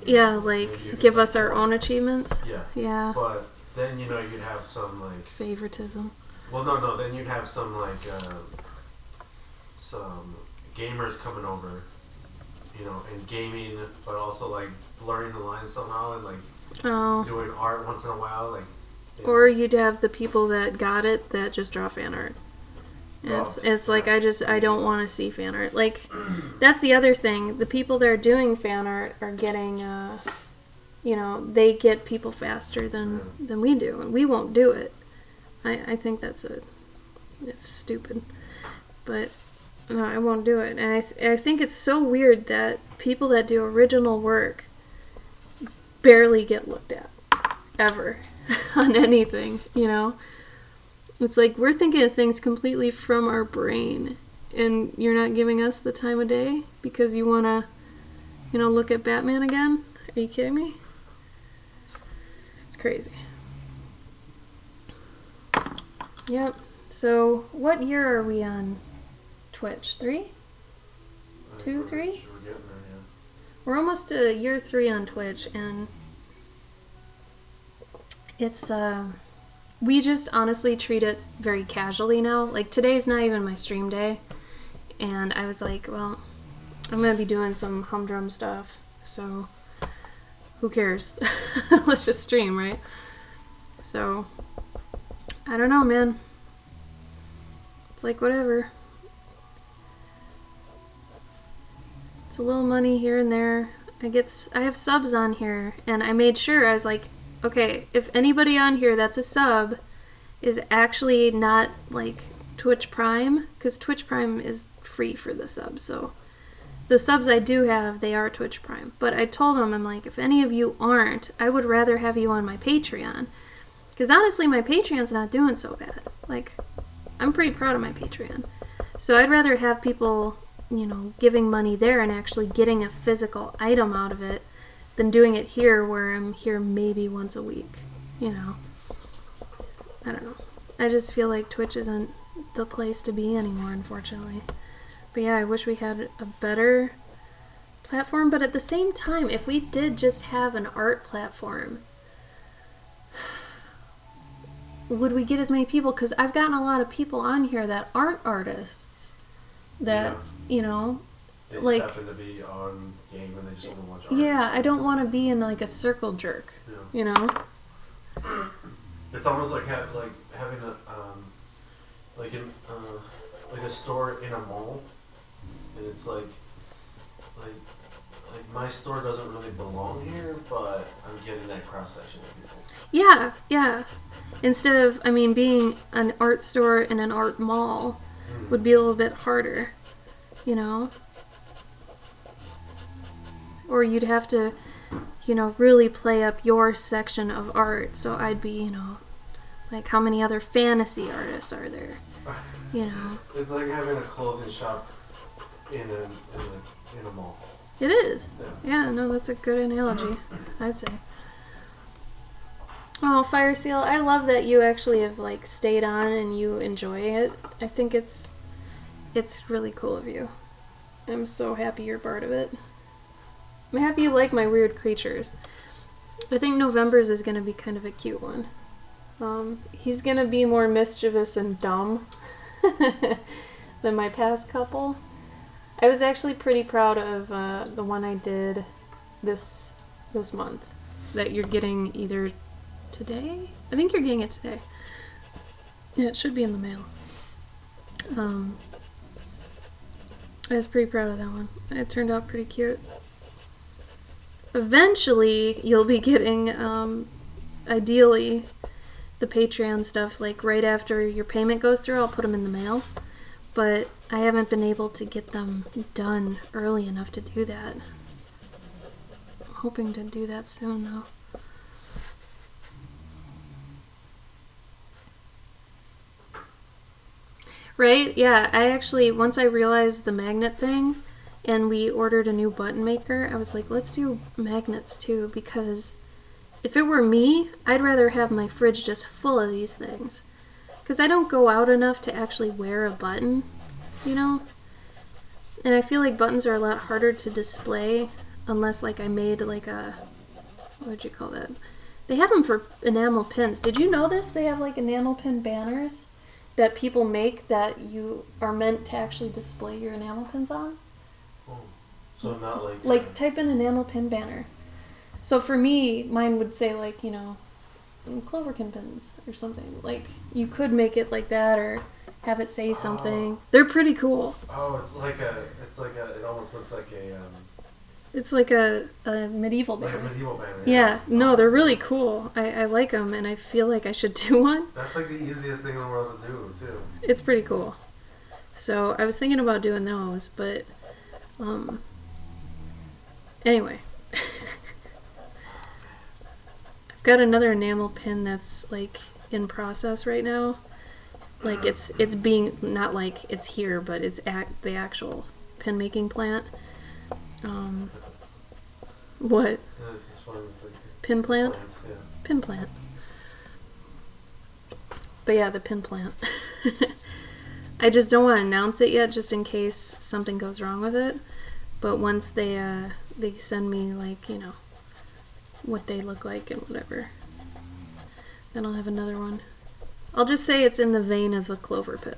Yeah, like, give us our own achievements. Yeah. Yeah. But then, you know, you'd have some, like... favoritism. Well, no, then you'd have some, like, some gamers coming over, you know, and gaming, but also, like, blurring the lines somehow and, like, doing art once in a while, like... Or you'd have the people that got it that just draw fan art. And it's like, I don't want to see fan art. Like, that's the other thing. The people that are doing fan art are getting, you know, they get people faster than we do, and we won't do it. I think it's stupid. But, no, I won't do it. And I think it's so weird that people that do original work barely get looked at. Ever. On anything, you know? It's like, we're thinking of things completely from our brain, and you're not giving us the time of day because you want to, you know, look at Batman again? Are you kidding me? It's crazy. Yep. So, what year are we on Twitch? 3? I think 2, we're 3? getting there, yeah. We're almost to year 3 on Twitch, and it's, we just honestly treat it very casually now. Like, today's not even my stream day, and I was like, well, I'm gonna be doing some humdrum stuff, so who cares? Let's just stream, right? So, I don't know, man. It's like, whatever. It's a little money here and there. I have subs on here, and I made sure, I was like, okay, if anybody on here that's a sub is actually not like Twitch Prime, because Twitch Prime is free for the subs, so the subs I do have, they are Twitch Prime. But I told them, I'm like, if any of you aren't, I would rather have you on my Patreon. Because honestly, my Patreon's not doing so bad. Like, I'm pretty proud of my Patreon. So I'd rather have people, you know, giving money there and actually getting a physical item out of it than doing it here where I'm here maybe once a week, you know. I don't know. I just feel like Twitch isn't the place to be anymore, unfortunately. But yeah, I wish we had a better platform. But at the same time, if we did just have an art platform, would we get as many people? Because I've gotten a lot of people on here that aren't artists. That, you know, They like, just happen to be on game and they just want to watch art. yeah, I don't want to be in like a circle jerk, you know? It's almost like having a like a store in a mall, and it's like my store doesn't really belong here, but I'm getting that cross section of people. Yeah, yeah. Instead of, I mean, being an art store in an art mall would be a little bit harder, you know? Or you'd have to, you know, really play up your section of art. So I'd be, you know, like, how many other fantasy artists are there? You know? It's like having a clothing shop in a mall. It is. Yeah, no, that's a good analogy, I'd say. Oh, Fire Seal, I love that you actually have, like, stayed on and you enjoy it. I think it's really cool of you. I'm so happy you're part of it. I'm happy you like my weird creatures. I think November's is going to be kind of a cute one. He's going to be more mischievous and dumb than my past couple. I was actually pretty proud of the one I did this month that you're getting either today? I think you're getting it today. Yeah, it should be in the mail. I was pretty proud of that one. It turned out pretty cute. Eventually, you'll be getting, ideally, the Patreon stuff, like, right after your payment goes through. I'll put them in the mail. But I haven't been able to get them done early enough to do that. I'm hoping to do that soon, though. Right? Yeah, I actually, once I realized the magnet thing, and we ordered a new button maker, I was like, let's do magnets too, because if it were me, I'd rather have my fridge just full of these things. Because I don't go out enough to actually wear a button, you know? And I feel like buttons are a lot harder to display, unless like I made like a, what would you call that? They have them for enamel pins. Did you know this? They have like enamel pin banners that people make that you are meant to actually display your enamel pins on. Oh. So not like... Like, type in enamel pin banner. So for me, mine would say like, you know, Cloverkin pins or something. Like, you could make it like that or have it say something. They're pretty cool. Oh, it almost looks like a... It's like a medieval banner. Like a medieval banner. Yeah, no, they're really cool. I like them, and I feel like I should do one. That's like the easiest thing in the world to do, too. It's pretty cool. So I was thinking about doing those, but anyway. I've got another enamel pin that's like in process right now. Like it's being, not like it's here, but it's at the actual pin making plant. What? Yeah, this is fun. It's like Pin plant? Yeah. Pin plant. But yeah, the pin plant. I just don't want to announce it yet, just in case something goes wrong with it. But once they send me, like, you know, what they look like and whatever, then I'll have another one. I'll just say it's in the vein of a clover pit.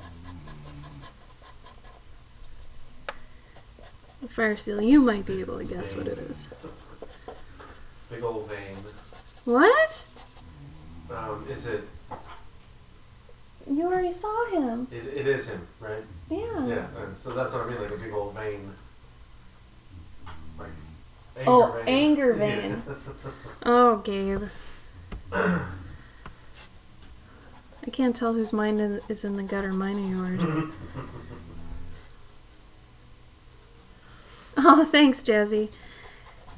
Fire seal, you might be able to guess what it is. Big old vein. What? Is it? You already saw him. It is him, right? Yeah. Yeah, and so that's what I mean, like a big old vein. Like anger vein. Anger vein. Yeah. Oh, Gabe. I can't tell whose mind is in the gutter, mine or yours. Oh, thanks, Jazzy.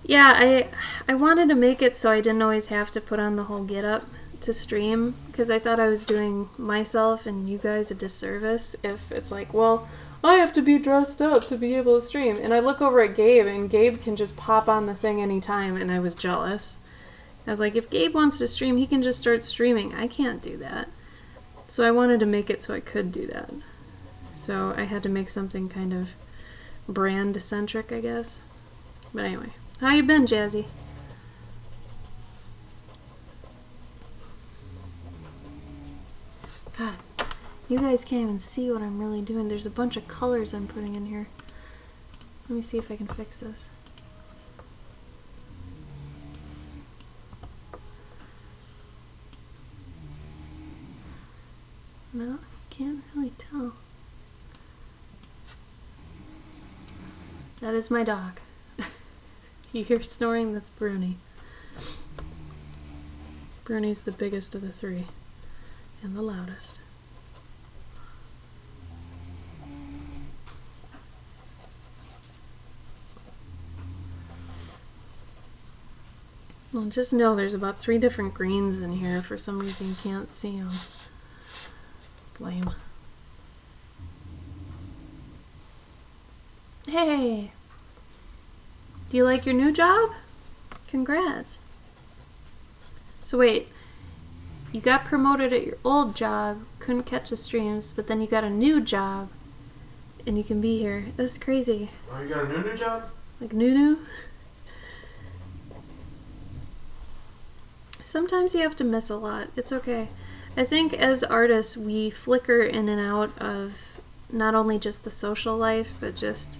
Yeah, I wanted to make it so I didn't always have to put on the whole get up to stream, because I thought I was doing myself and you guys a disservice if it's like, well, I have to be dressed up to be able to stream. And I look over at Gabe, and Gabe can just pop on the thing anytime, and I was jealous. I was like, if Gabe wants to stream, he can just start streaming. I can't do that. So I wanted to make it so I could do that. So I had to make something kind of brand-centric, I guess. But anyway, how you been, Jazzy? God, you guys can't even see what I'm really doing. There's a bunch of colors I'm putting in here. Let me see if I can fix this. No, I can't really tell. That is my dog. You hear snoring? That's Bruni. Bruni's the biggest of the three. And the loudest. Well, just know there's about 3 different greens in here. For some reason you can't see them. Lame. Hey! Do you like your new job? Congrats. So wait, you got promoted at your old job, couldn't catch the streams, but then you got a new job, and you can be here. That's crazy. Oh, you got a new job? Like new? Sometimes you have to miss a lot. It's okay. I think as artists, we flicker in and out of not only just the social life, but just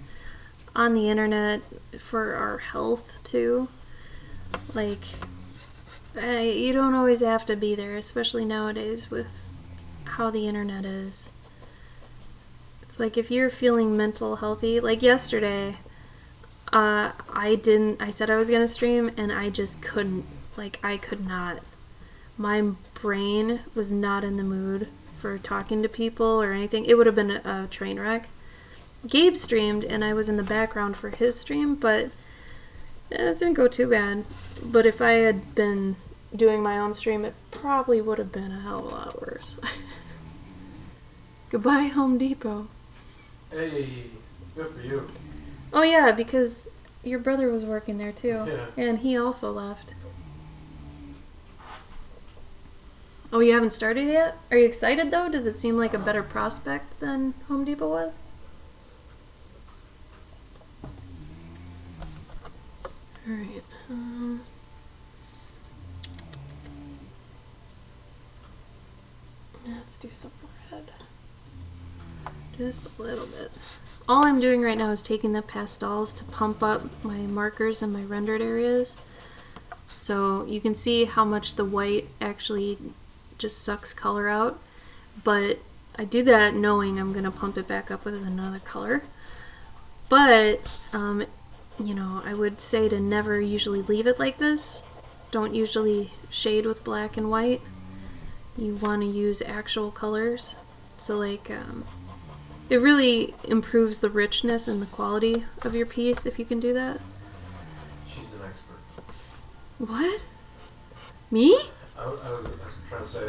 on the internet for our health too. Like, you don't always have to be there, especially nowadays with how the internet is. It's like if you're feeling mental healthy, like yesterday, I said I was gonna stream and I just couldn't. Like, I could not. My brain was not in the mood for talking to people or anything. It would have been a train wreck. Gabe streamed and I was in the background for his stream, but it didn't go too bad. But if I had been doing my own stream, it probably would have been a hell of a lot worse. Goodbye, Home Depot. Hey, good for you. Oh yeah, because your brother was working there too. Yeah. And he also left. Oh, you haven't started yet? Are you excited though? Does it seem like a better prospect than Home Depot was? Alright. Let's do some red. Just a little bit. All I'm doing right now is taking the pastels to pump up my markers and my rendered areas. So you can see how much the white actually just sucks color out. But I do that knowing I'm going to pump it back up with another color. But, you know, I would say to never usually leave it like this. Don't usually shade with black and white. You want to use actual colors. So like, it really improves the richness and the quality of your piece if you can do that. She's an expert. What? Me? I was trying to say,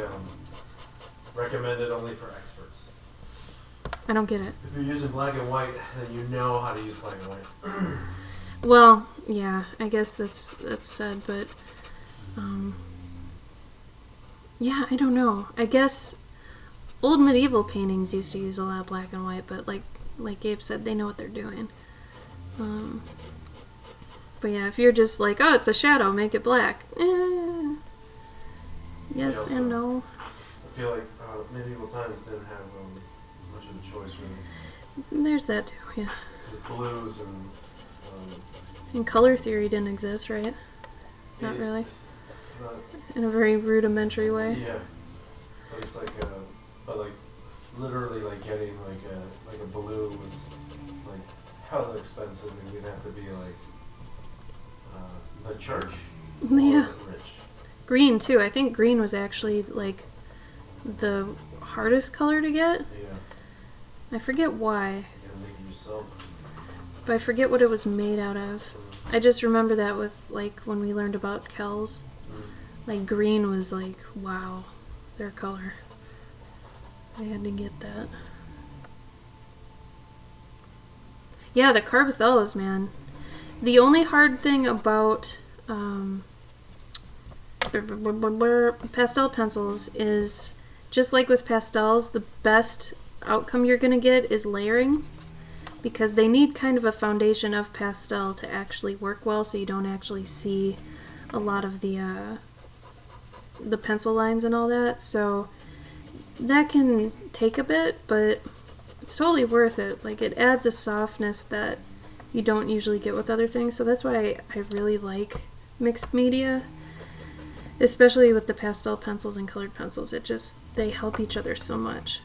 recommended only for experts. I don't get it. If you're using black and white, then you know how to use black and white. Well, yeah, I guess that's said, but yeah, I don't know. I guess old medieval paintings used to use a lot of black and white, but like Gabe said, they know what they're doing. But yeah, if you're just like, oh, it's a shadow, make it black. Yes and no. I feel like medieval times didn't have much of a choice, really. There's that too, yeah. Blues and color theory didn't exist, right? Not really. In a very rudimentary way. Yeah, but it's like, literally, like getting like a blue was like hella expensive, and you'd have to be like the church. Yeah. Rich. Green too. I think green was actually like the hardest color to get. Yeah. I forget why. You gotta make it yourself. But I forget what it was made out of. I just remember that with like when we learned about Kells. Like green was like, wow, their color. I had to get that. Yeah, the Carbothellos, man. The only hard thing about pastel pencils is, just like with pastels, the best outcome you're going to get is layering, because they need kind of a foundation of pastel to actually work well, so you don't actually see a lot of the pencil lines and all that. So that can take a bit, but it's totally worth it. Like, it adds a softness that you don't usually get with other things. So that's why I really like mixed media, especially with the pastel pencils and colored pencils. They help each other so much.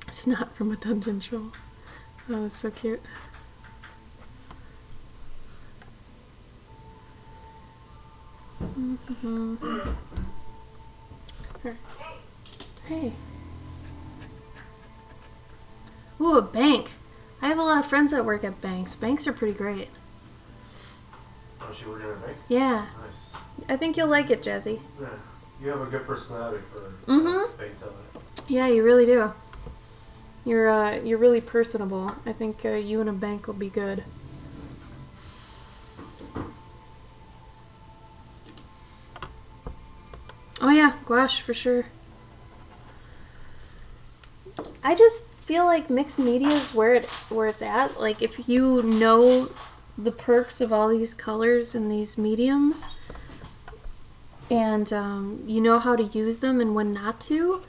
It's not from a dungeon troll. Oh, that's so cute. Hey. Ooh, a bank. I have a lot of friends that work at banks. Banks are pretty great. Oh, she working at a bank? Yeah. Nice. I think you'll like it, Jazzy. Yeah. You have a good personality for bank teller. Yeah, you really do. You're really personable. I think you and a bank will be good. Oh yeah, gouache for sure. I just feel like mixed media is where it's at. Like, if you know the perks of all these colors and these mediums, and you know how to use them and when not to,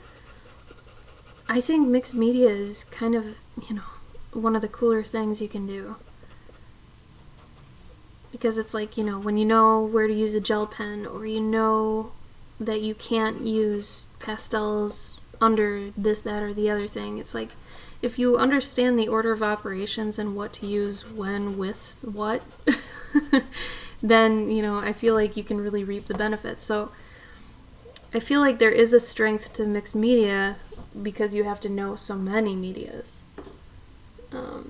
I think mixed media is kind of, one of the cooler things you can do. Because it's like, when you know where to use a gel pen, or you know that you can't use pastels under this, that, or the other thing. It's like, if you understand the order of operations and what to use when with what, then, I feel like you can really reap the benefits. So I feel like there is a strength to mixed media because you have to know so many medias. I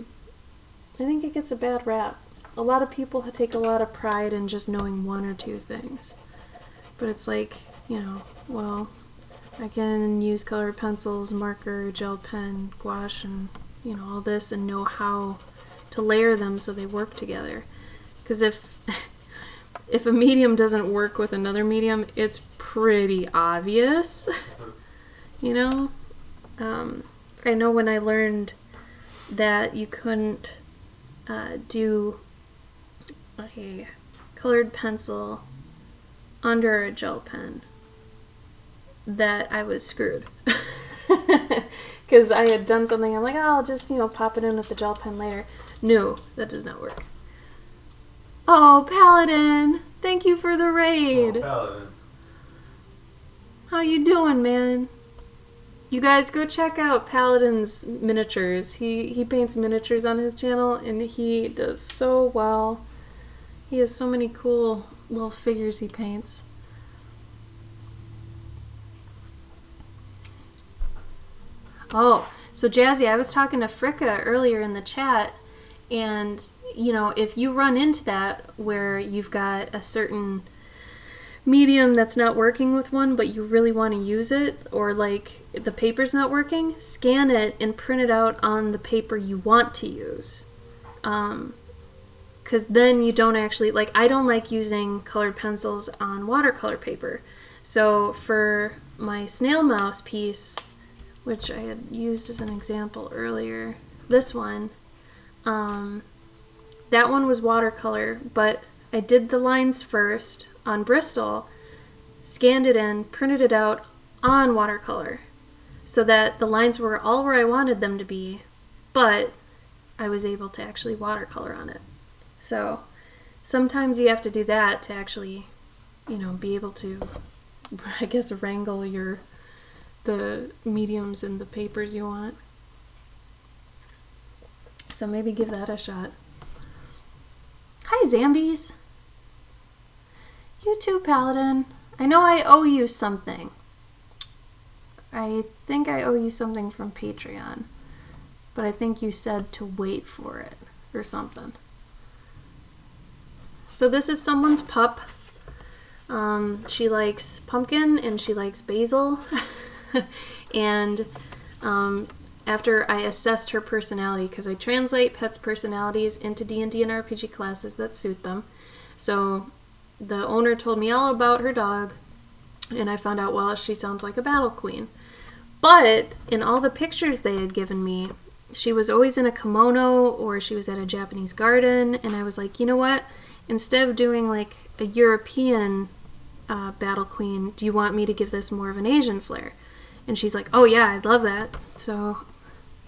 think it gets a bad rap. A lot of people take a lot of pride in just knowing one or two things. But it's like, well, I can use colored pencils, marker, gel pen, gouache, and, all this, and know how to layer them so they work together. Because if a medium doesn't work with another medium, it's pretty obvious. I know when I learned that you couldn't do a colored pencil under a gel pen, that I was screwed. Because I had done something, I'm like, oh, I'll just, pop it in with the gel pen later. No, that does not work. Oh, Paladin! Thank you for the raid! Oh, Paladin. How you doing, man? You guys go check out Paladin's miniatures. He paints miniatures on his channel, and he does so well. He has so many cool little figures he paints. Oh, so Jazzy, I was talking to Fricka earlier in the chat, and, if you run into that where you've got a certain medium that's not working with one, but you really want to use it, or like the paper's not working, scan it and print it out on the paper you want to use. because then you don't actually, like, I don't like using colored pencils on watercolor paper. So for my snail mouse piece, which I had used as an example earlier, this one, that one was watercolor, but I did the lines first on Bristol, scanned it in, printed it out on watercolor, so that the lines were all where I wanted them to be, but I was able to actually watercolor on it. So sometimes you have to do that to actually, be able to, I guess, wrangle the mediums and the papers you want. So maybe give that a shot. Hi, Zambies. You too, Paladin. I know I owe you something. I think I owe you something from Patreon, but I think you said to wait for it or something. So this is someone's pup. She likes pumpkin and she likes basil. And after I assessed her personality, because I translate pets' personalities into D&D and RPG classes that suit them, so the owner told me all about her dog, and I found out, well, she sounds like a battle queen. But in all the pictures they had given me, she was always in a kimono or she was at a Japanese garden, and I was like, you know what? Instead of doing like a European battle queen, do you want me to give this more of an Asian flair? And she's like, oh yeah, I'd love that. So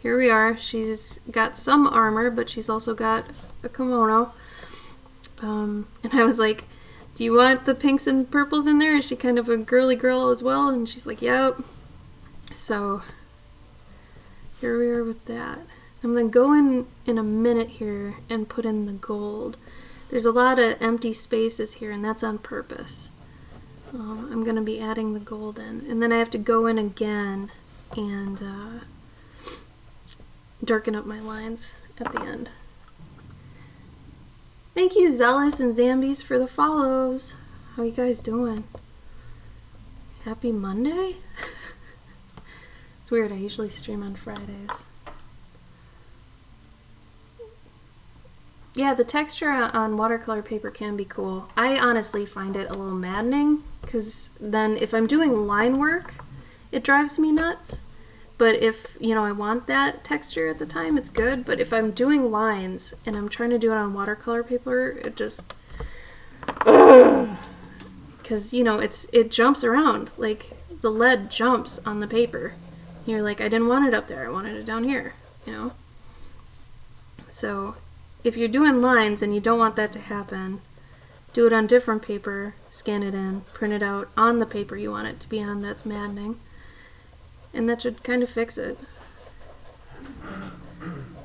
here we are. She's got some armor, but she's also got a kimono. And I was like, do you want the pinks and purples in there? Is she kind of a girly girl as well? And she's like, yep. So here we are with that. I'm going to go in a minute here and put in the gold. There's a lot of empty spaces here, and that's on purpose. I'm going to be adding the gold in. And then I have to go in again and darken up my lines at the end. Thank you, Zealous and Zambies, for the follows. How you guys doing? Happy Monday? It's weird, I usually stream on Fridays. Yeah, the texture on watercolor paper can be cool. I honestly find it a little maddening, because then if I'm doing line work, it drives me nuts. But if, I want that texture at the time, it's good. But if I'm doing lines and I'm trying to do it on watercolor paper, it just... Because, it jumps around. Like, the lead jumps on the paper. You're like, I didn't want it up there. I wanted it down here, So, if you're doing lines and you don't want that to happen, do it on different paper, scan it in, print it out on the paper you want it to be on. That's maddening. And that should kind of fix it.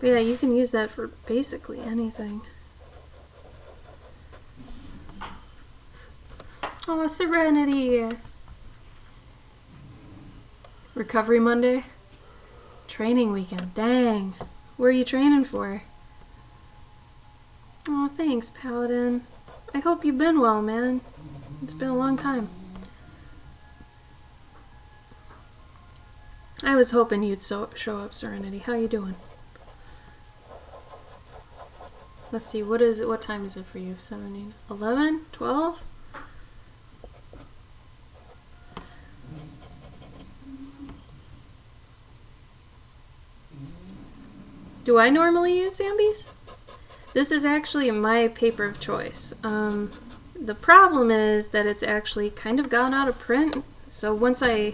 But yeah, you can use that for basically anything. Oh, Serenity! Recovery Monday? Training weekend. Dang. Where are you training for? Oh, thanks, Paladin. I hope you've been well, man. It's been a long time. I was hoping you'd show up, Serenity. How you doing? Let's see, what time is it for you? 17, 11, 12? Do I normally use Zambies? This is actually my paper of choice. The problem is that it's actually kind of gone out of print. So once I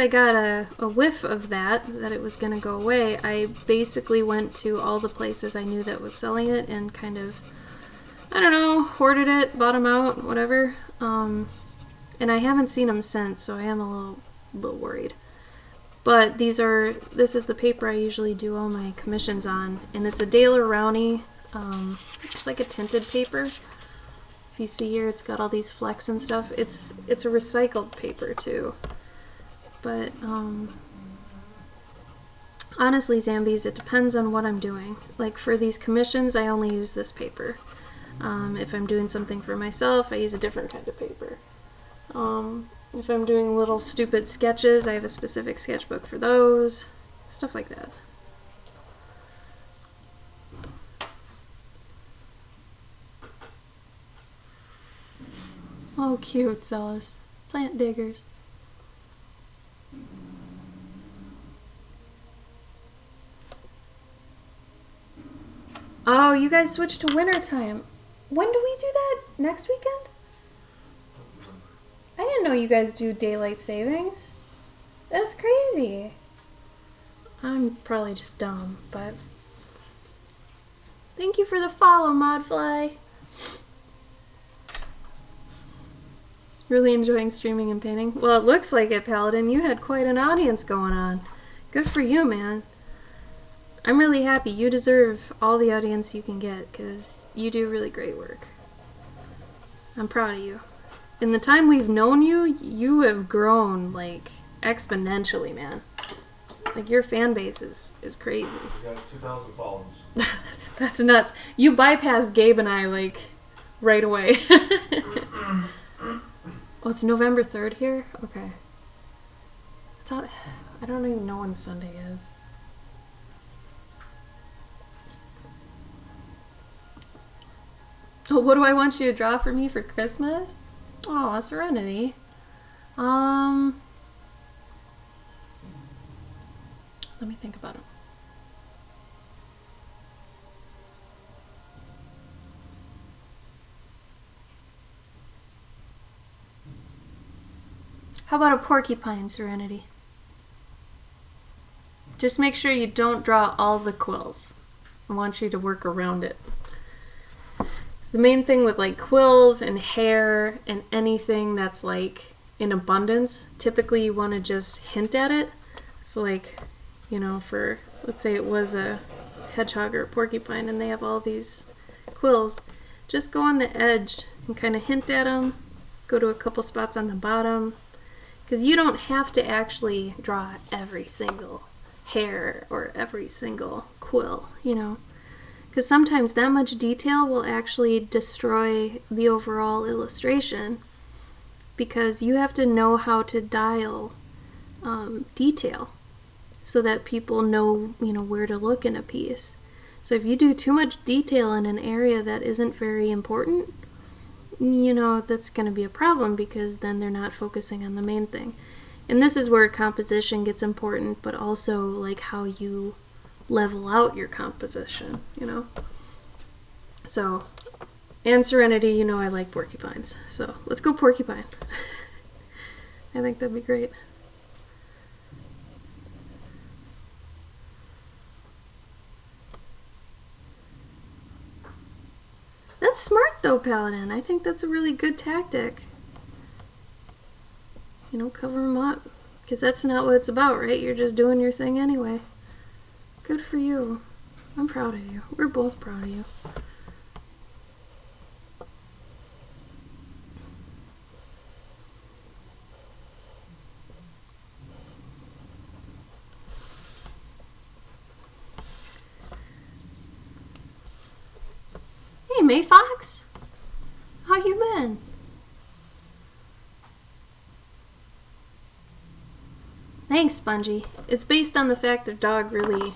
got a whiff of that it was going to go away, I basically went to all the places I knew that was selling it and kind of, I don't know, hoarded it, bought them out, whatever. And I haven't seen them since, so I am a little worried. But this is the paper I usually do all my commissions on, and it's a Daler Rowney. It's like a tinted paper. If you see here, it's got all these flecks and stuff. It's a recycled paper too. But honestly, Zambies, it depends on what I'm doing. Like for these commissions, I only use this paper. If I'm doing something for myself, I use a different kind of paper. If I'm doing little stupid sketches, I have a specific sketchbook for those. Stuff like that. Oh, cute, Zealous. Plant diggers. Oh, you guys switched to wintertime. When do we do that? Next weekend? I didn't know you guys do daylight savings. That's crazy. I'm probably just dumb, but... Thank you for the follow, Modfly. Really enjoying streaming and painting? Well, it looks like it, Paladin. You had quite an audience going on. Good for you, man. I'm really happy. You deserve all the audience you can get, because you do really great work. I'm proud of you. In the time we've known you, you have grown, like, exponentially, man. Like, your fan base is crazy. We got 2,000 followers. That's nuts. You bypassed Gabe and I, like, right away. Oh, it's November 3rd here? Okay. I don't even know when Sunday is. Oh, what do I want you to draw for me for Christmas? Oh, a Serenity. Let me think about it. How about a porcupine, Serenity? Just make sure you don't draw all the quills. I want you to work around it. It's the main thing with like quills and hair and anything that's like in abundance. Typically you want to just hint at it. So like, you know, for, let's say it was a hedgehog or a porcupine and they have all these quills. Just go on the edge and kind of hint at them. Go to a couple spots on the bottom. Because you don't have to actually draw every single hair or every single quill, you know. Because sometimes that much detail will actually destroy the overall illustration. Because you have to know how to dial detail so that people know, you know, where to look in a piece. So if you do too much detail in an area that isn't very important, you know, that's going to be a problem because then they're not focusing on the main thing. And this is where composition gets important, but also like how you level out your composition, you know. So, and Serenity, you know I like porcupines. So let's go porcupine. I think that'd be great. That's smart though, Paladin. I think that's a really good tactic. You know, cover them up. Because that's not what it's about, right? You're just doing your thing anyway. Good for you. I'm proud of you. We're both proud of you. Hey, May Fox. How you been? Thanks, Spongy. It's based on the fact that dog really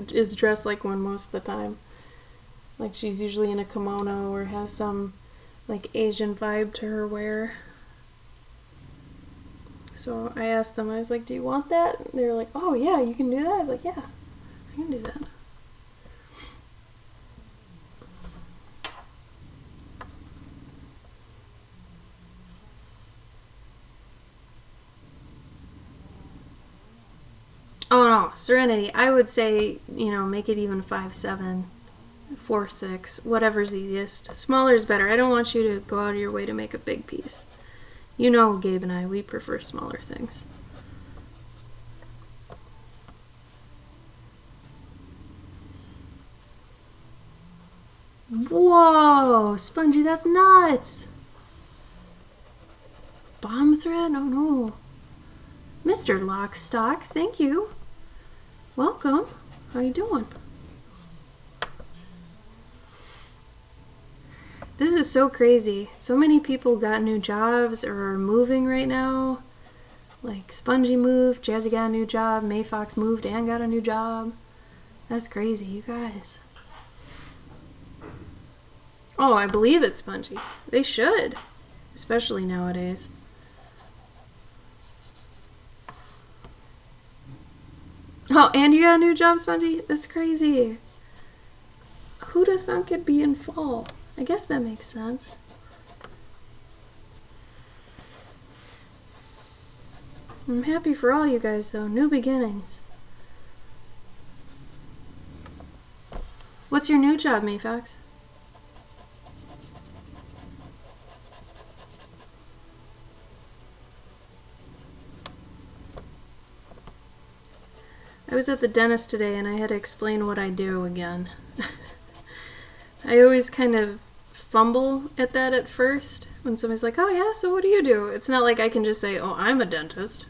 is dressed like one most of the time. Like she's usually in a kimono or has some like Asian vibe to her wear. So I asked them, I was like, do you want that? And they were like, oh yeah, you can do that? I was like, yeah, I can do that. Oh no, Serenity. I would say, you know, make it even 5'7", 4'6", whatever's easiest. Smaller is better. I don't want you to go out of your way to make a big piece. You know, Gabe and I, we prefer smaller things. Whoa, Spongy, that's nuts. Bomb threat? Oh no. Mr. Lockstock, thank you. Welcome. How you doing? This is so crazy. So many people got new jobs or are moving right now. Like Spongy moved, Jazzy got a new job, May Fox moved and got a new job. That's crazy, you guys. Oh, I believe it's spongy. They should. Especially nowadays. Oh, and you got a new job, Spongy? That's crazy. Who'd have thunk it'd be in fall? I guess that makes sense. I'm happy for all you guys, though. New beginnings. What's your new job, Mayfox? I was at the dentist today and I had to explain what I do again. I always kind of fumble at that at first when somebody's like, oh yeah, so what do you do? It's not like I can just say, oh, I'm a dentist,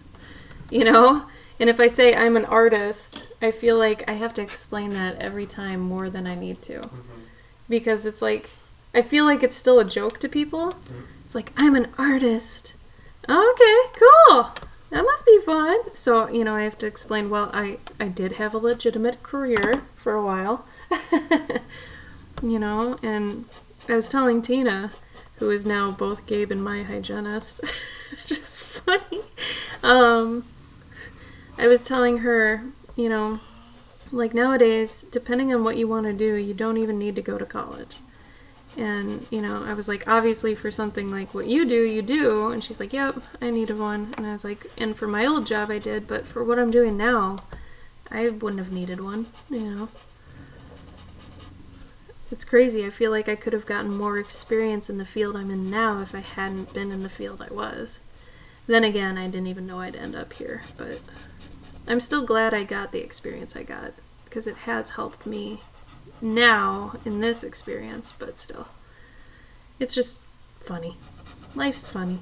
you know? And if I say I'm an artist, I feel like I have to explain that every time more than I need to. Mm-hmm. Because it's like, I feel like it's still a joke to people. Mm-hmm. It's like, I'm an artist. Okay, cool. That must be fun. So, you know, I have to explain, well, I did have a legitimate career for a while. You know, and I was telling Tina, who is now both Gabe and my hygienist, which is funny. I was telling her, you know, like nowadays, depending on what you want to do, you don't even need to go to college. And, you know, I was like, obviously for something like what you do, you do. And she's like, yep, I needed one. And I was like, and for my old job I did, but for what I'm doing now, I wouldn't have needed one, you know. It's crazy. I feel like I could have gotten more experience in the field I'm in now if I hadn't been in the field I was. Then again, I didn't even know I'd end up here, but I'm still glad I got the experience I got, because it has helped me now in this experience, but still. It's just funny. Life's funny.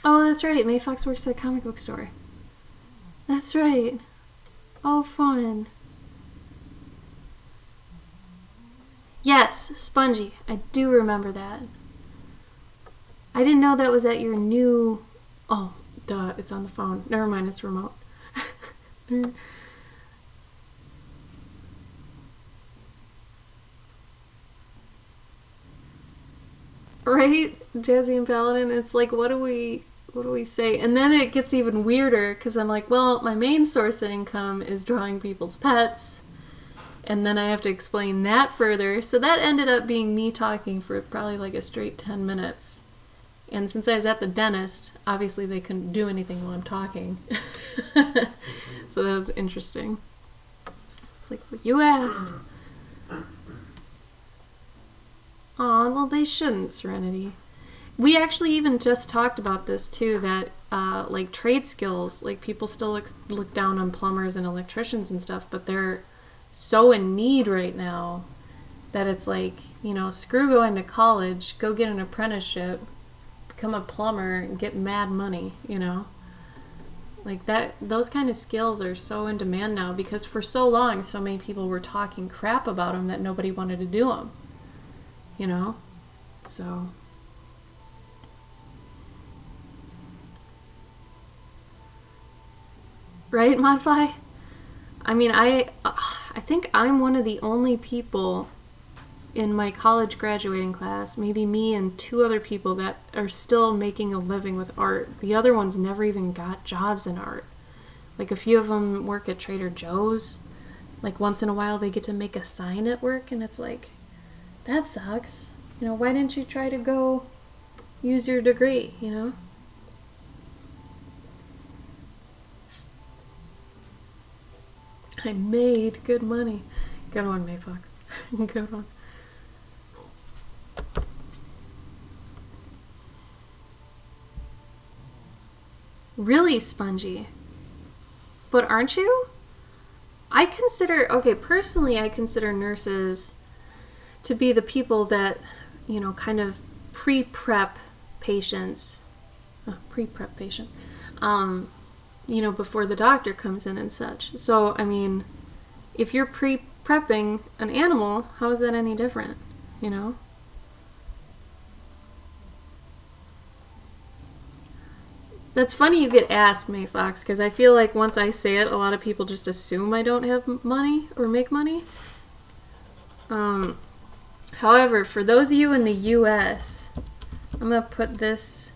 Oh, that's right. May Fox works at a comic book store. That's right. Oh, fun. Yes, Spongy. I do remember that. I didn't know that was at your new... Oh, duh, it's on the phone. Never mind, it's remote. Right? Jazzy and Paladin, it's like, what do we say? And then it gets even weirder, because I'm like, well, my main source of income is drawing people's pets, and then I have to explain that further. So that ended up being me talking for probably like a straight 10 minutes. And since I was at the dentist, obviously they couldn't do anything while I'm talking. So that was interesting. It's like, well, you asked. Aw, well, they shouldn't, Serenity. We actually even just talked about this, too, that, like, trade skills, like, people still look down on plumbers and electricians and stuff, but they're so in need right now that it's like, you know, screw going to college, go get an apprenticeship, become a plumber, and get mad money, you know? Like, those kind of skills are so in demand now, because for so long, so many people were talking crap about them that nobody wanted to do them. You know? So. Right, Modfly? I mean, I think I'm one of the only people in my college graduating class, maybe me and 2 other people, that are still making a living with art. The other ones never even got jobs in art. Like, a few of them work at Trader Joe's. Like, once in a while they get to make a sign at work, and it's like, that sucks. You know, why didn't you try to go use your degree, you know? I made good money. Good one, Mayfox. Good one. Really, Spongy? But aren't you? Personally, I consider nurses to be the people that, you know, kind of pre-prep patients, you know, before the doctor comes in and such. So, I mean, if you're pre-prepping an animal, how is that any different, you know? That's funny you get asked, Mayfox, because I feel like once I say it, a lot of people just assume I don't have money or make money. However, for those of you in the US, I'm going to put this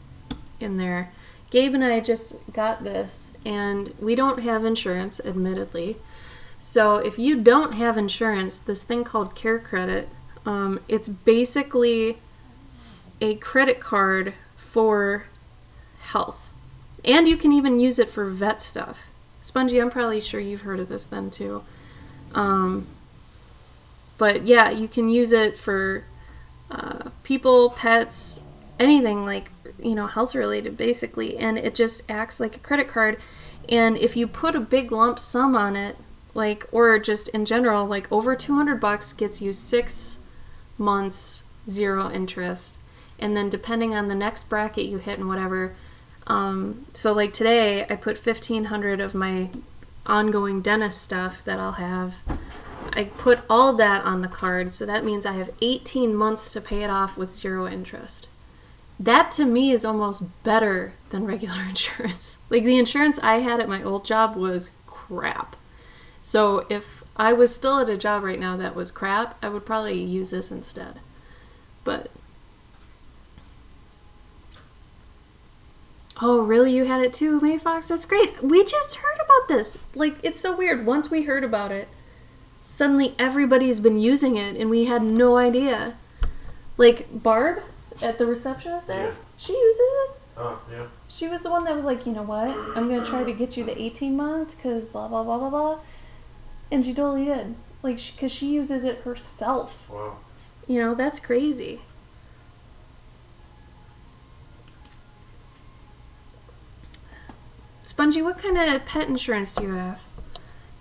in there. Gabe and I just got this, and we don't have insurance, admittedly. So if you don't have insurance, this thing called Care Credit, it's basically a credit card for health. And you can even use it for vet stuff. Spongy, I'm probably sure you've heard of this then too. But yeah, you can use it for people, pets, anything like, health related basically. And it just acts like a credit card. And if you put a big lump sum on it, or just in general, over $200 gets you 6 months, 0 interest. And then depending on the next bracket you hit and whatever, so today I put $1,500 of my ongoing dentist stuff that I'll have. I put all that on the card, so that means I have 18 months to pay it off with 0 interest. That to me is almost better than regular insurance. The insurance I had at my old job was crap. So if I was still at a job right now that was crap, I would probably use this instead. But oh, really? You had it too, May Fox? That's great. We just heard about this. It's so weird. Once we heard about it, suddenly everybody's been using it, and we had no idea. Barb at the receptionist there, yeah. She uses it. Oh, yeah. She was the one that was like, you know what? I'm going to try to get you the 18-month because blah, blah, blah, blah, blah. And she totally did. Because she uses it herself. Wow. That's crazy. Spongy, what kind of pet insurance do you have?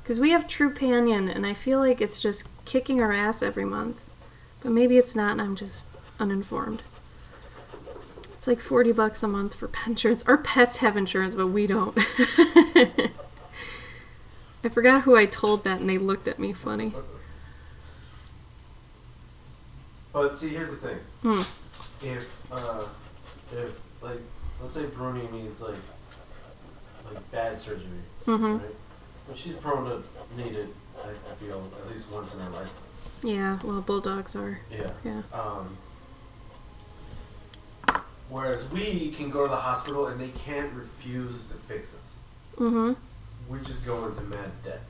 Because we have Trupanion, and I feel like it's just kicking our ass every month. But maybe it's not, and I'm just uninformed. It's $40 a month for pet insurance. Our pets have insurance, but we don't. I forgot who I told that, and they looked at me funny. But see, here's the thing. If let's say Bruni needs bad surgery, right? Well, she's prone to need it. I feel at least once in her lifetime. Yeah, well, bulldogs are. Yeah. Whereas we can go to the hospital and they can't refuse to fix us. We just go into mad debt.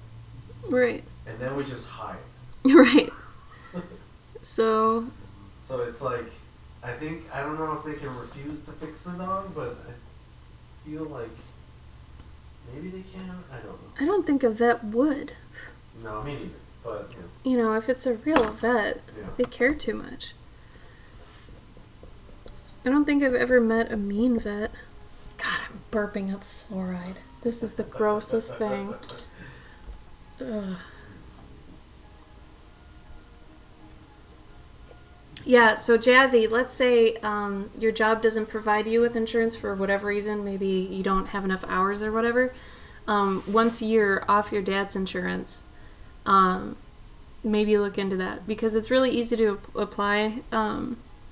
Right. And then we just hide. Right. So it's I don't know if they can refuse to fix the dog, but I feel like maybe they can. I don't know. I don't think a vet would. No, me neither. But if it's a real vet, they care too much. I don't think I've ever met a mean vet. God, I'm burping up fluoride. This is the grossest thing. Ugh. Yeah, so Jazzy, let's say your job doesn't provide you with insurance for whatever reason. Maybe you don't have enough hours or whatever. Once you're off your dad's insurance, maybe look into that because it's really easy to apply.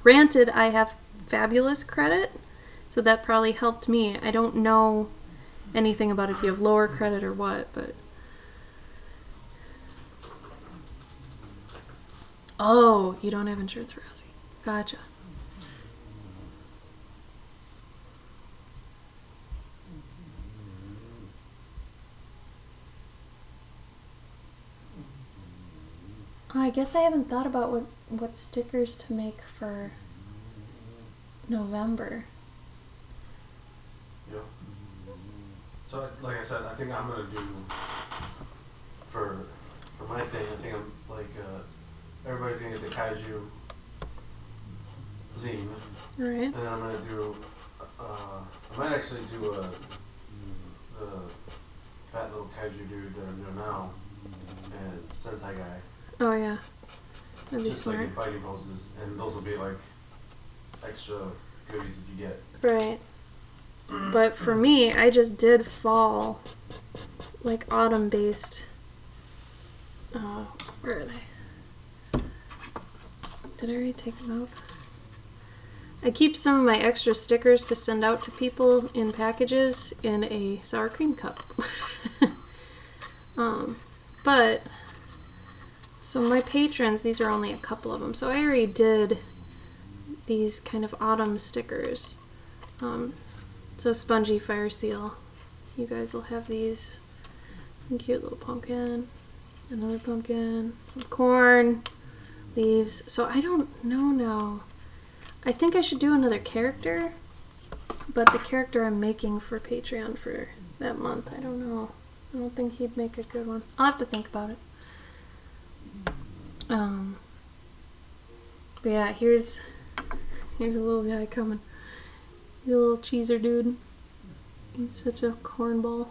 Granted, I have fabulous credit, so that probably helped me. I don't know anything about if you have lower credit or what, but... Oh, you don't have insurance for Ozzy. Gotcha. Oh, I guess I haven't thought about what stickers to make for November. Yeah. So, like I said, I think I'm gonna do for my thing. I think I'm everybody's gonna get the kaiju zine, Right. and then I'm gonna do. I might actually do the fat little kaiju dude that I'm doing now, and Sentai guy. Oh yeah, that'd be Just smart. in fighting poses, and those will be extra goodies that you get. Right. But for me, I just did fall, autumn based. Where are they? Did I already take them out? I keep some of my extra stickers to send out to people in packages in a sour cream cup. But So my patrons, these are only a couple of them. So I already did these kind of autumn stickers. So spongy fire seal. You guys will have these. Cute little pumpkin. Another pumpkin. Some corn. Leaves. So I don't know now. I think I should do another character. But the character I'm making for Patreon for that month, I don't know. I don't think he'd make a good one. I'll have to think about it. But yeah, here's a little guy coming. He's a little cheeser dude. He's such a cornball.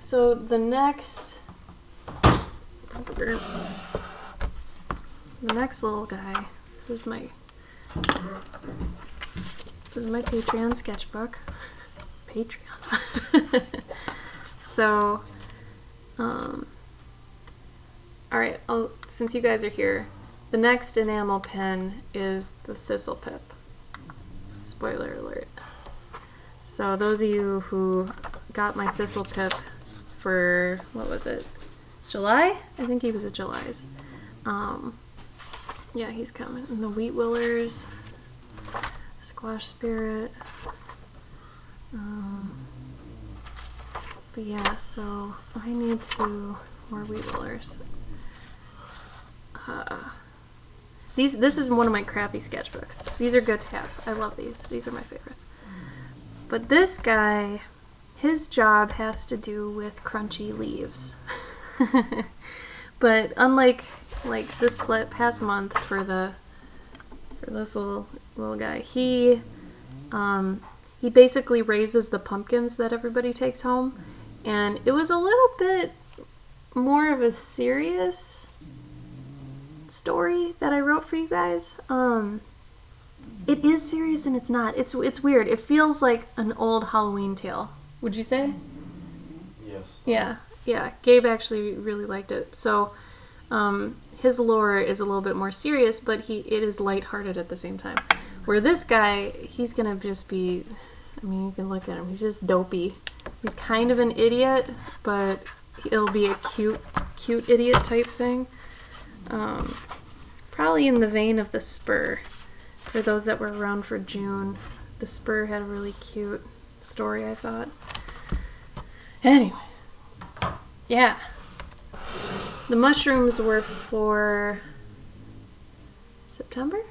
So the next little guy, this is my Patreon sketchbook. Patreon. So, alright, since you guys are here, the next enamel pen is the Thistle Pip. Spoiler alert. So those of you who got my Thistle Pip for, what was it, July? I think he was at July's. Yeah, he's coming. And the Wheat Willers, Squash Spirit. But yeah, so I need more Wheat Willers. This is one of my crappy sketchbooks. These are good to have. I love these. These are my favorite. But this guy, his job has to do with crunchy leaves. But unlike this past month for this little guy, he basically raises the pumpkins that everybody takes home, and it was a little bit more of a serious story that I wrote for you guys. It is serious and it's not. It's weird. It feels like an old Halloween tale. Would you say? Yes. Yeah. Gabe actually really liked it. So, his lore is a little bit more serious, but it is lighthearted at the same time. Where this guy, he's gonna just be, I mean, you can look at him. He's just dopey. He's kind of an idiot, but it'll be a cute idiot type thing. Probably in the vein of the Spur. For those that were around for June, the Spur had a really cute story, I thought. Anyway, yeah. The mushrooms were for September?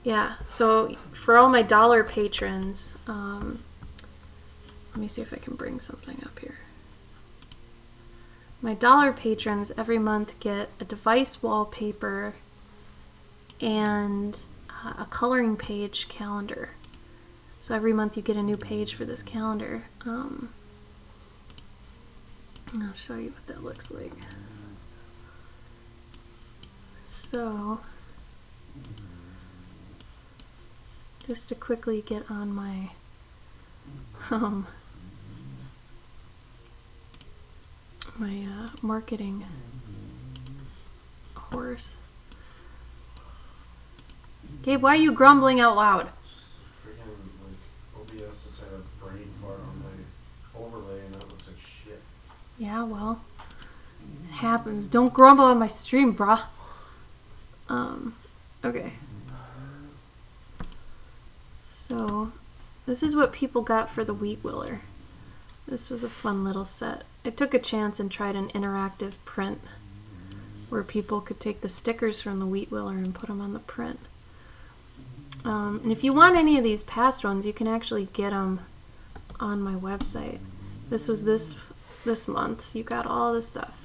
Yeah, so for all my dollar patrons, let me see if I can bring something up here. My dollar patrons every month get a device wallpaper and a coloring page calendar. So every month you get a new page for this calendar. I'll show you what that looks like. So, just to quickly get on my marketing horse. Gabe, why are you grumbling out loud? Freaking, OBS just had a brain fart on my overlay and that looks like shit. Yeah, well, it happens. Don't grumble on my stream, brah. Okay. So, this is what people got for the Wheat Willer. This was a fun little set. I took a chance and tried an interactive print where people could take the stickers from the Wheat Willer and put them on the print. And if you want any of these past ones, you can actually get them on my website. This was this month, so you got all this stuff.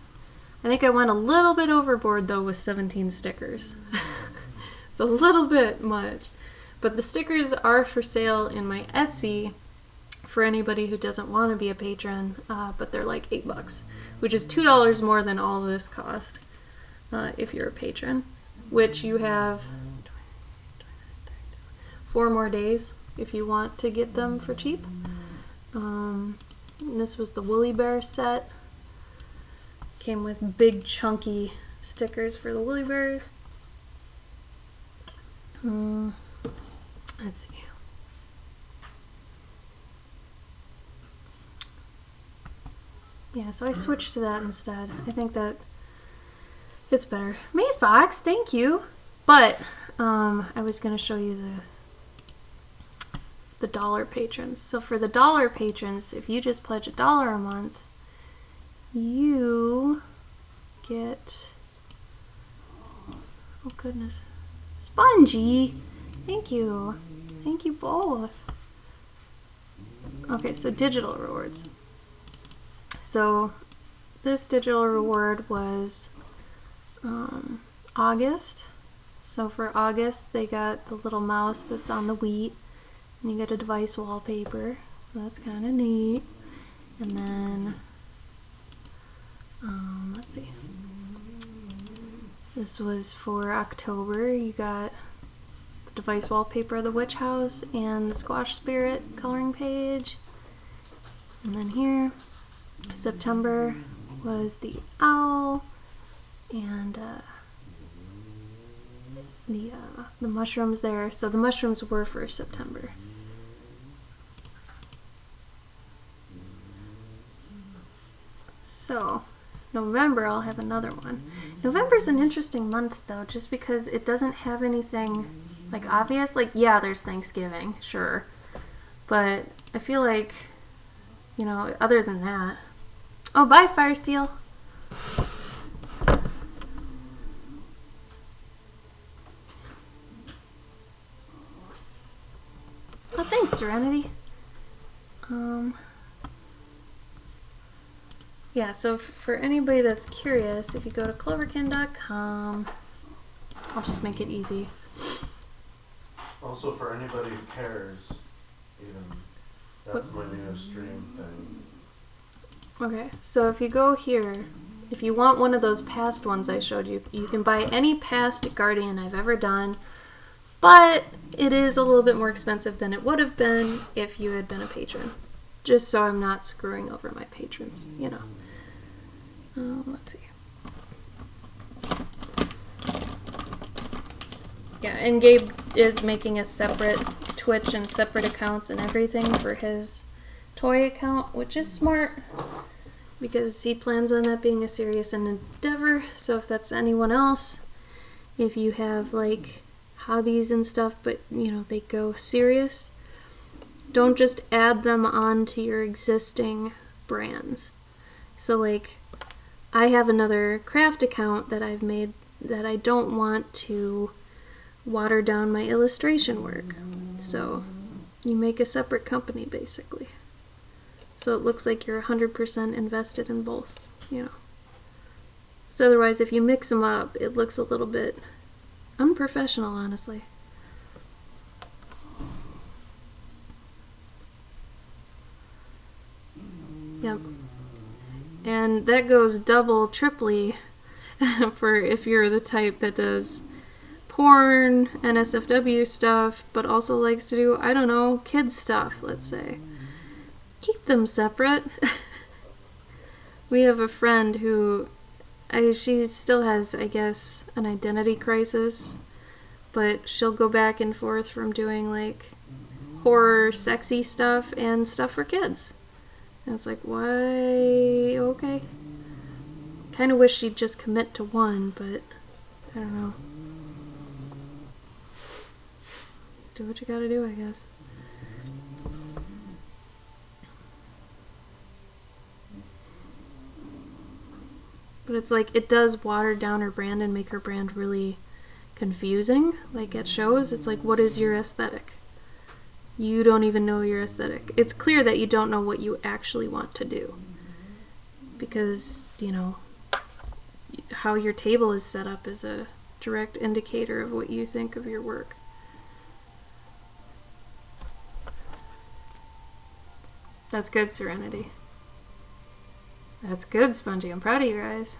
I think I went a little bit overboard though with 17 stickers. It's a little bit much. But the stickers are for sale in my Etsy for anybody who doesn't want to be a patron, but they're like $8, which is $2 more than all of this cost if you're a patron, which you have 4 more days if you want to get them for cheap. This was the Woolly Bear set. Came with big chunky stickers for the Woolly Bears. Let's see. Yeah, so I switched to that instead. I think that it's better. May Fox, thank you. But I was gonna show you the dollar patrons. So for the dollar patrons, if you just pledge $1 a month, you get, oh goodness, Spongy. Thank you. Thank you both. Okay, so digital rewards. So this digital reward was August. So for August, they got the little mouse that's on the wheat, and you get a device wallpaper. So that's kind of neat. And then, let's see. This was for October. You got the device wallpaper of the witch house and the squash spirit coloring page. And then here, September was the owl and the mushrooms there. So the mushrooms were for September. So November, I'll have another one. November's an interesting month though, just because it doesn't have anything like obvious. Like, yeah, there's Thanksgiving, sure, but I feel like, you know, other than that. Oh, bye, Fire Steel. Oh, thanks, Serenity. Yeah, so for anybody that's curious, if you go to cloverkin.com, I'll just make it easy. Also, for anybody who cares, even, that's my new stream thing. Okay, so if you go here, if you want one of those past ones I showed you, you can buy any past Guardian I've ever done, but it is a little bit more expensive than it would have been if you had been a patron. Just so I'm not screwing over my patrons, you know. Let's see. Yeah, and Gabe is making a separate Twitch and separate accounts and everything for his toy account, which is smart because he plans on that being a serious endeavor. So if that's anyone else, if you have like hobbies and stuff, but you know, they go serious, don't just add them on to your existing brands. So like, I have another craft account that I've made that I don't want to water down my illustration work. So you make a separate company basically. So it looks like you're 100% invested in both, you know. So otherwise, if you mix them up, it looks a little bit unprofessional, honestly. Yep. And that goes double, triply for if you're the type that does porn, NSFW stuff, but also likes to do, I don't know, kids stuff, let's say. Keep them separate. We have a friend who, she still has, I guess, an identity crisis, but she'll go back and forth from doing like horror, sexy stuff and stuff for kids. And it's like, why? Okay. Kind of wish she'd just commit to one, but I don't know. Do what you gotta do, I guess. But it's like, it does water down her brand and make her brand really confusing. Like at shows, it's like, what is your aesthetic? You don't even know your aesthetic. It's clear that you don't know what you actually want to do. Because, you know, how your table is set up is a direct indicator of what you think of your work. That's good, Serenity. That's good, Spongy. I'm proud of you guys.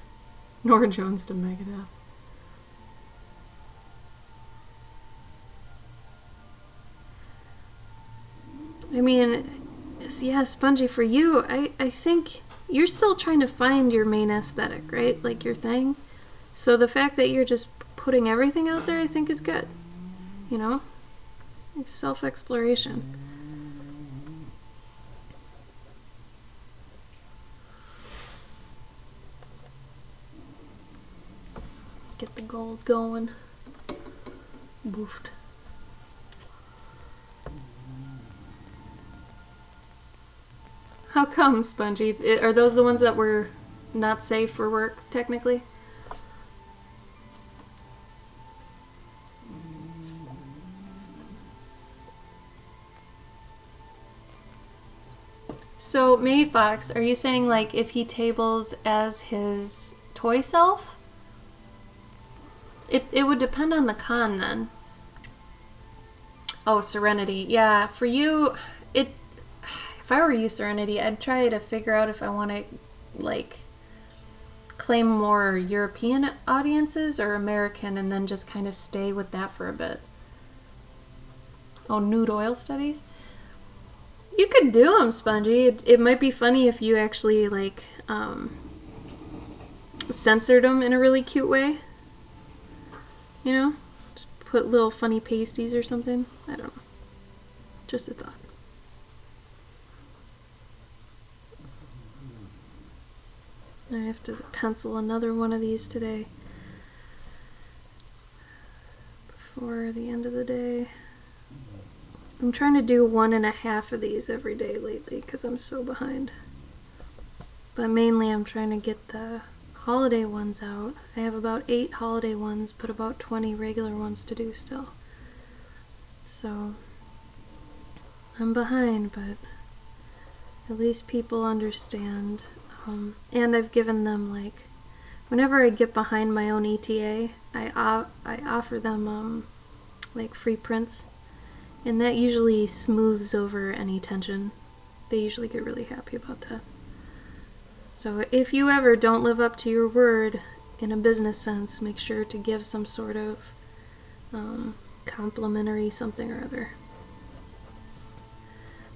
Nora Jones to Megadeth. I mean, yeah, Spongy, for you, I think you're still trying to find your main aesthetic, right? Like your thing. So the fact that you're just putting everything out there, I think is good. You know? It's self-exploration. get the gold going. Boofed. How come, Spongy? Are those the ones that were not safe for work, technically? So, May Fox, are you saying, like, if he tables as his toy self? It would depend on the con, then. Oh, Serenity. Yeah, for you, if I were you, Serenity, I'd try to figure out if I want to, like, claim more European audiences or American and then just kind of stay with that for a bit. Oh, nude oil studies? You could do them, Spongy. It might be funny if you actually, like, censored them in a really cute way. You know? Just put little funny pasties or something. I don't know. Just a thought. I have to pencil another one of these today. Before the end of the day. I'm trying to do 1.5 of these every day lately because I'm so behind. But mainly I'm trying to get the holiday ones out. I have about 8 holiday ones, but about 20 regular ones to do still. So I'm behind, but at least people understand. And I've given them, like, whenever I get behind my own ETA, I offer them like free prints. And that usually smooths over any tension. They usually get really happy about that. So if you ever don't live up to your word in a business sense, make sure to give some sort of complimentary something or other.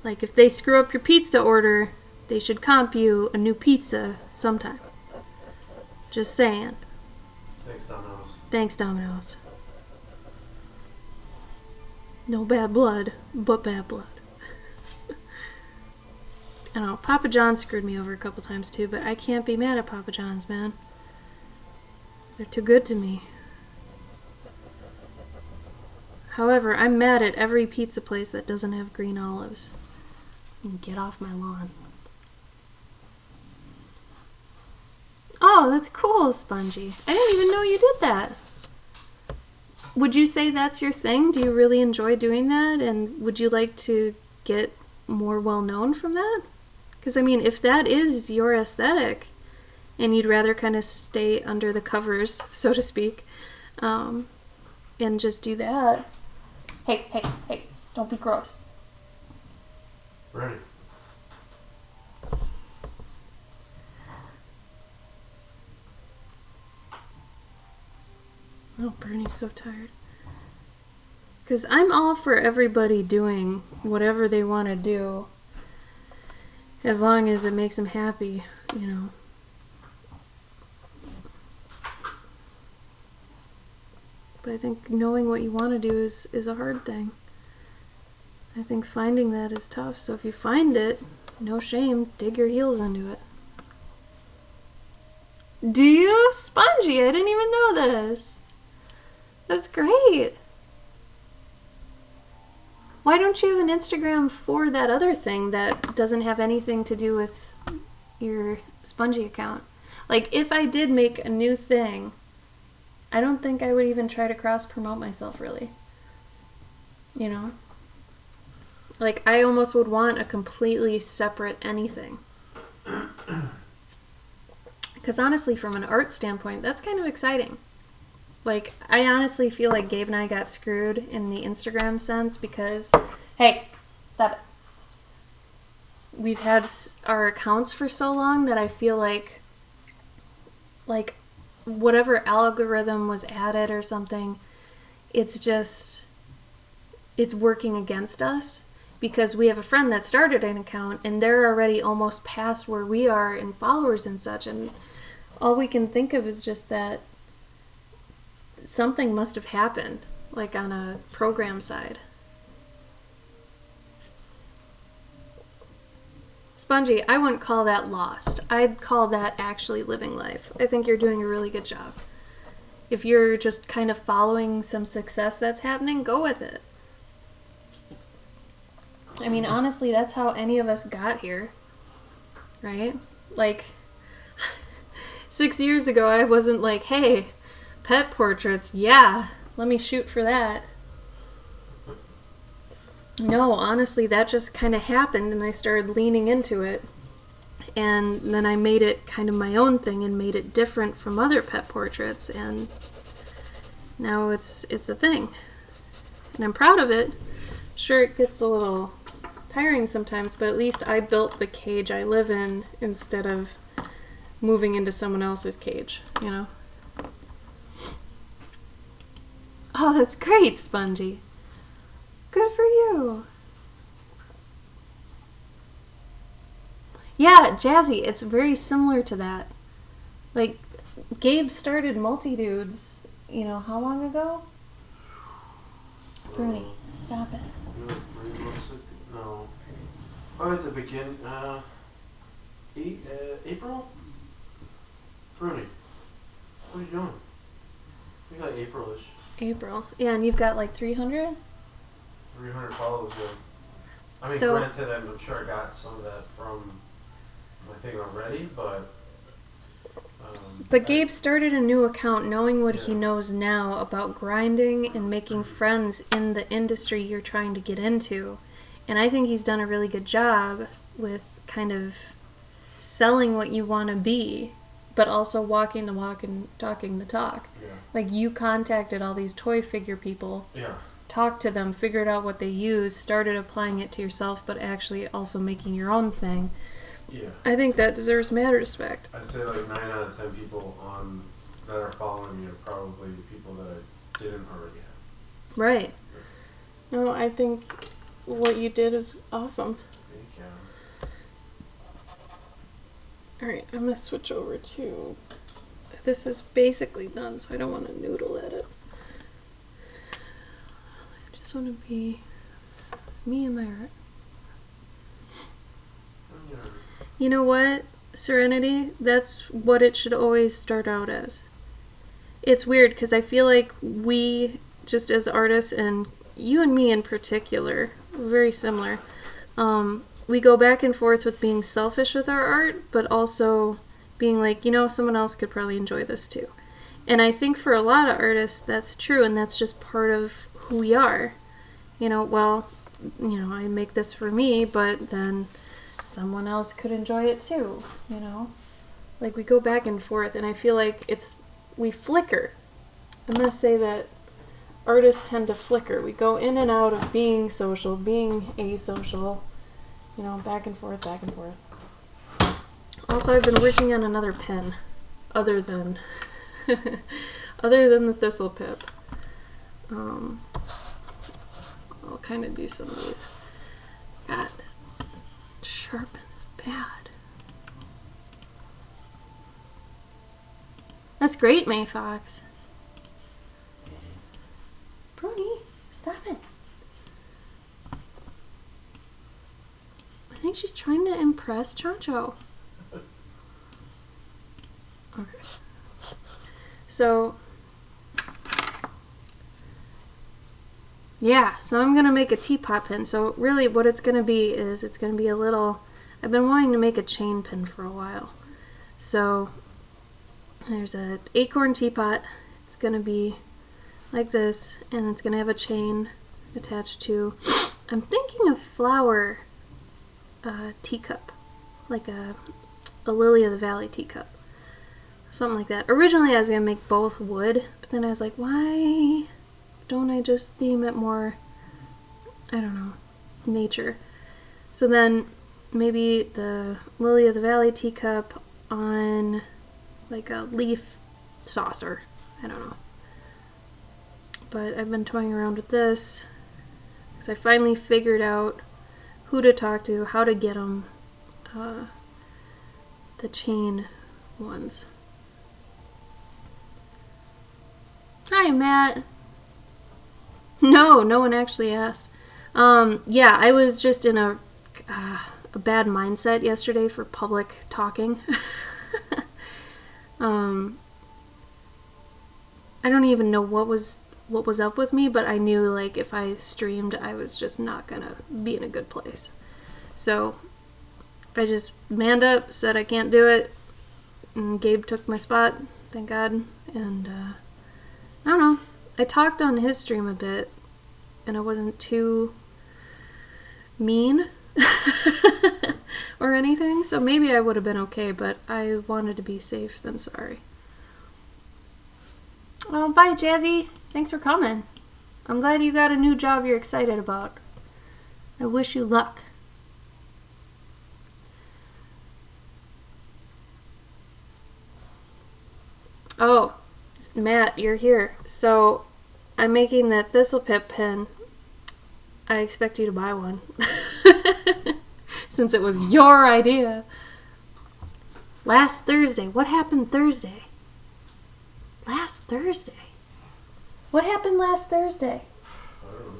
Like if they screw up your pizza order, they should comp you a new pizza sometime. Just saying. Thanks, Domino's. Thanks, Domino's. No bad blood, but bad blood. I know, Papa John screwed me over a couple times too, but I can't be mad at Papa John's, man. They're too good to me. However, I'm mad at every pizza place that doesn't have green olives. Get off my lawn. Oh, that's cool, Spongy. I didn't even know you did that. Would you say that's your thing? Do you really enjoy doing that? And would you like to get more well known from that? Because, I mean, if that is your aesthetic and you'd rather kind of stay under the covers, so to speak, and just do that. Hey, don't be gross. Ready. Oh, Bernie's so tired. Because I'm all for everybody doing whatever they want to do, as long as it makes them happy, you know. But I think knowing what you want to do is a hard thing. I think finding that is tough. So if you find it, no shame, dig your heels into it. Do you? Spongy, I didn't even know this. That's great. Why don't you have an Instagram for that other thing that doesn't have anything to do with your Spongy account? Like, if I did make a new thing, I don't think I would even try to cross-promote myself, really. You know? Like, I almost would want a completely separate anything. Because honestly, from an art standpoint, that's kind of exciting. Like, I honestly feel like Gabe and I got screwed in the Instagram sense because, hey, stop it. We've had our accounts for so long that I feel like whatever algorithm was added or something, it's working against us because we have a friend that started an account and they're already almost past where we are in followers and such, and all we can think of is just that something must have happened, like on a program side. Spongy, I wouldn't call that lost. I'd call that actually living life. I think you're doing a really good job. If you're just kind of following some success that's happening, go with it. I mean, honestly, that's how any of us got here, right? Like, 6 years ago, I wasn't like, hey, pet portraits, yeah, let me shoot for that. No, honestly, that just kind of happened, and I started leaning into it. And then I made it kind of my own thing and made it different from other pet portraits, and now it's a thing. And I'm proud of it. Sure, it gets a little tiring sometimes, but at least I built the cage I live in instead of moving into someone else's cage, you know? Oh, that's great, Spongy. Good for you. Yeah, Jazzy, it's very similar to that. Like, Gabe started Multi-Dudes, you know, how long ago? Bruni, stop it. No. Oh, at the beginning, April? Bruni, what are you doing? We got April-ish. April. Yeah, and you've got like 300? 300 follows, yeah. I mean, So, granted, I'm sure I got some of that from my thing already, but... but Gabe started a new account knowing what he knows now about grinding and making friends in the industry you're trying to get into. And I think he's done a really good job with kind of selling what you want to be, but also walking the walk and talking the talk. Yeah. Like, you contacted all these toy figure people, Yeah. talked to them, figured out what they use, started applying it to yourself, but actually also making your own thing. Yeah. I think that deserves mad respect. I'd say like 9 out of 10 people on that are following me are probably people that I didn't already have. Right. No, I think what you did is awesome. Thank you. Alright, I'm going to switch over to... This is basically done, so I don't want to noodle at it. I just want to be me and my art. Yeah. You know what, Serenity? That's what it should always start out as. It's weird, because I feel like we, just as artists, and you and me in particular, very similar, we go back and forth with being selfish with our art, but also being like, you know, someone else could probably enjoy this too. And I think for a lot of artists, that's true, and that's just part of who we are. You know, well, you know, I make this for me, but then someone else could enjoy it too, you know? Like, we go back and forth, and I feel like we flicker. I'm going to say that artists tend to flicker. We go in and out of being social, being asocial, you know, back and forth, back and forth. Also, I've been working on another pen, other than the Thistle Pip. I'll kind of do some of these. God, sharpen is bad. That's great, May Fox. Bruni, stop it. I think she's trying to impress Chancho. Okay. So, yeah, so I'm going to make a teapot pin. So really what it's going to be is it's going to be a little... I've been wanting to make a chain pin for a while. So there's an acorn teapot. It's going to be like this, and it's going to have a chain attached to... I'm thinking of flower teacup, like a Lily of the Valley teacup. Something like that. Originally I was going to make both wood, but then I was like, why don't I just theme it more, I don't know, nature? So then maybe the Lily of the Valley teacup on like a leaf saucer. I don't know. But I've been toying around with this because I finally figured out who to talk to, how to get them, the chain ones. Hi, Matt. No, no one actually asked. Yeah, I was just in a bad mindset yesterday for public talking. I don't even know what was up with me, but I knew like if I streamed, I was just not gonna be in a good place. So I just manned up, said I can't do it, and Gabe took my spot, thank God. And I don't know. I talked on his stream a bit, and I wasn't too mean or anything, so maybe I would have been okay, but I wanted to be safe than sorry. Oh, bye, Jazzy. Thanks for coming. I'm glad you got a new job you're excited about. I wish you luck. Oh, Matt, you're here. So, I'm making that Thistlepip pin. I expect you to buy one. Since it was your idea. Last Thursday. What happened Thursday? Last Thursday? What happened last Thursday?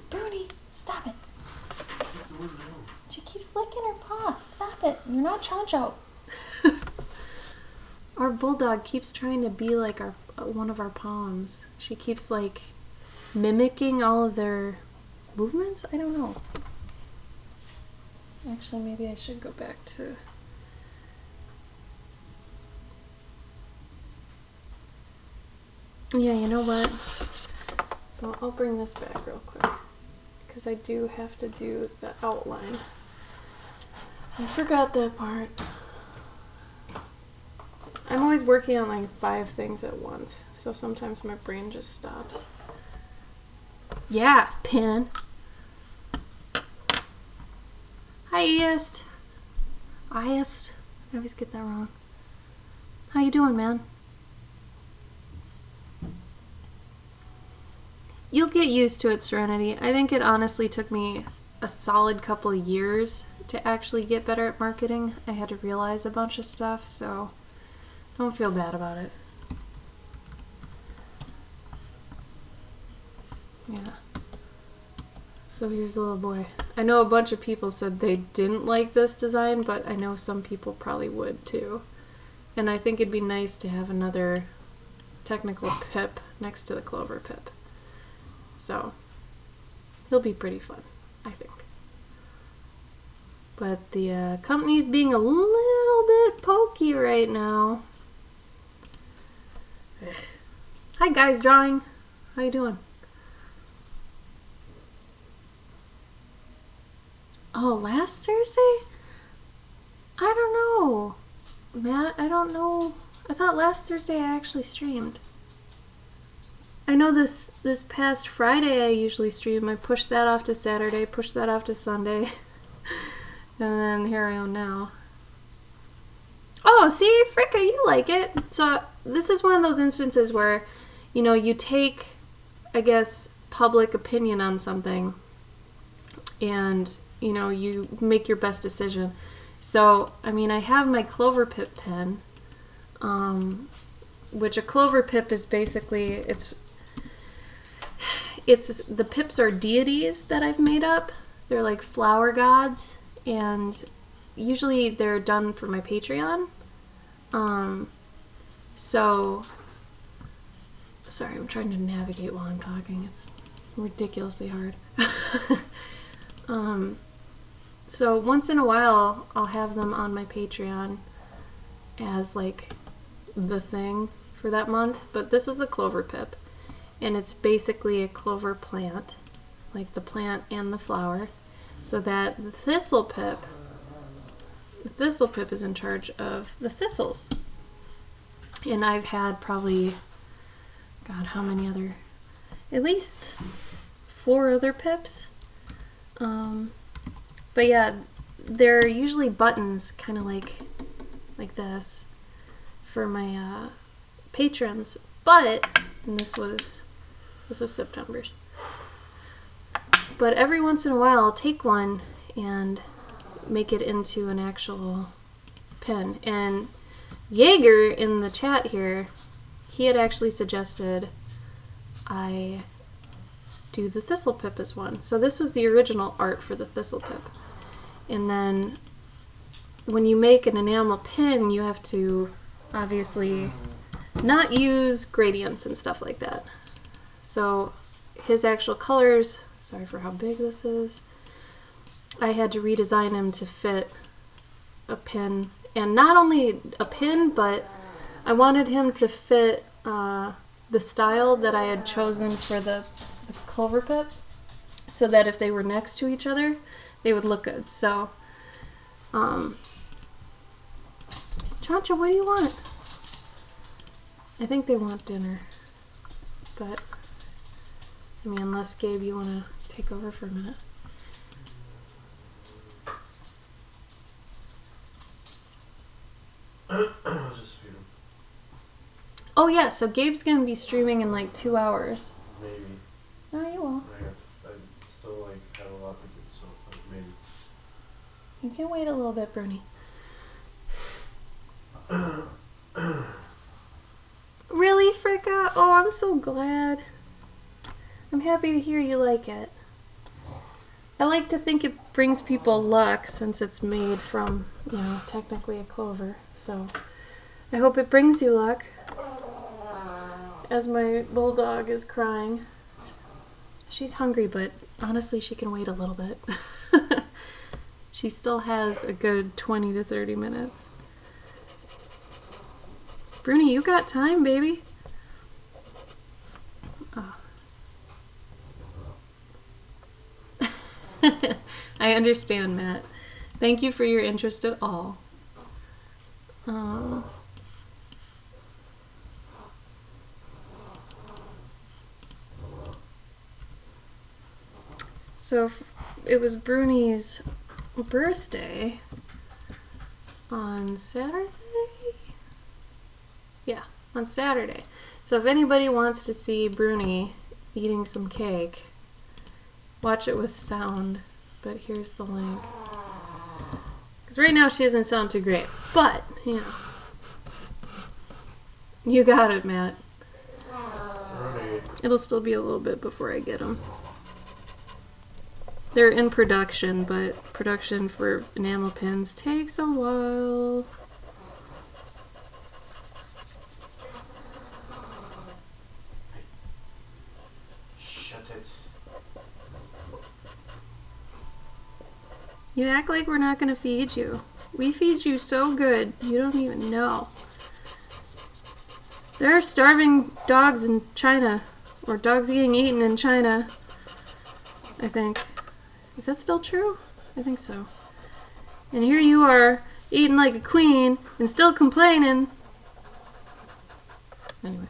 Bruni, stop it. She keeps licking her paw. Stop it. You're not Chancho. Our bulldog keeps trying to be like one of our poms. She keeps like mimicking all of their movements? I don't know. Actually, maybe I should go back to... Yeah, you know what? So I'll bring this back real quick, because I do have to do the outline. I forgot that part. I'm always working on like 5 things at once, so sometimes my brain just stops. Yeah, pin. Hi, East. Iest. I always get that wrong. How you doing, man? You'll get used to it, Serenity. I think it honestly took me a solid couple of years to actually get better at marketing. I had to realize a bunch of stuff, so don't feel bad about it. Yeah. So here's the little boy. I know a bunch of people said they didn't like this design, but I know some people probably would too. And I think it'd be nice to have another technical pip next to the clover pip. So he'll be pretty fun, I think. But the company's being a little bit pokey right now. Ugh. Hi guys, drawing. How you doing? Oh, last Thursday? I don't know. Matt, I don't know. I thought last Thursday I actually streamed. I know this past Friday I usually stream. I pushed that off to Saturday, pushed that off to Sunday. And then here I am now. Oh, see, Fricka, you like it. So this is one of those instances where, you know, you take, I guess, public opinion on something and, you know, you make your best decision. So, I mean, I have my clover pip pen, which a clover pip is basically, it's the pips are deities that I've made up. They're like flower gods, and usually they're done for my Patreon. So, sorry, I'm trying to navigate while I'm talking. It's ridiculously hard. So once in a while, I'll have them on my Patreon as like the thing for that month. But this was the clover pip, and it's basically a clover plant, like the plant and the flower, so that the thistle pip is in charge of the thistles. And I've had probably, God, how many other, at least 4 other pips. But yeah, they're usually buttons, kind of like this, for my patrons. But, and this was September's. But every once in a while, I'll take one and make it into an actual pin. And Jaeger in the chat here, he had actually suggested I do the thistle pip as one. So this was the original art for the thistle pip. And then when you make an enamel pin, you have to obviously not use gradients and stuff like that. So his actual colors, sorry for how big this is, I had to redesign him to fit a pin. And not only a pin, but I wanted him to fit the style that I had chosen for the clover pip, so that if they were next to each other, they would look good. So, Chacha, what do you want? I think they want dinner, but I mean, unless Gabe, you want to take over for a minute. Just feed him. Oh yeah, so Gabe's gonna be streaming in like 2 hours. Maybe. No, you won't. I still like have a lot to do, so maybe. You can wait a little bit, Bruni. Really, Fricka? Oh, I'm so glad. I'm happy to hear you like it. I like to think it brings people luck since it's made from, you know, technically a clover. So I hope it brings you luck. As my bulldog is crying. She's hungry, but honestly, she can wait a little bit. She still has a good 20 to 30 minutes. Bruni, you got time, baby. Oh. I understand, Matt. Thank you for your interest at all. So it was Bruni's birthday on Saturday? Yeah, on Saturday. So if anybody wants to see Bruni eating some cake, watch it with sound. But here's the link. Because right now she doesn't sound too great. But, you know. You got it, Matt. Right. It'll still be a little bit before I get them. They're in production, but production for enamel pins takes a while. Shut it. You act like we're not going to feed you. We feed you so good, you don't even know. There are starving dogs in China, or dogs getting eaten in China, I think. Is that still true? I think so. And here you are, eating like a queen, and still complaining. Anyway.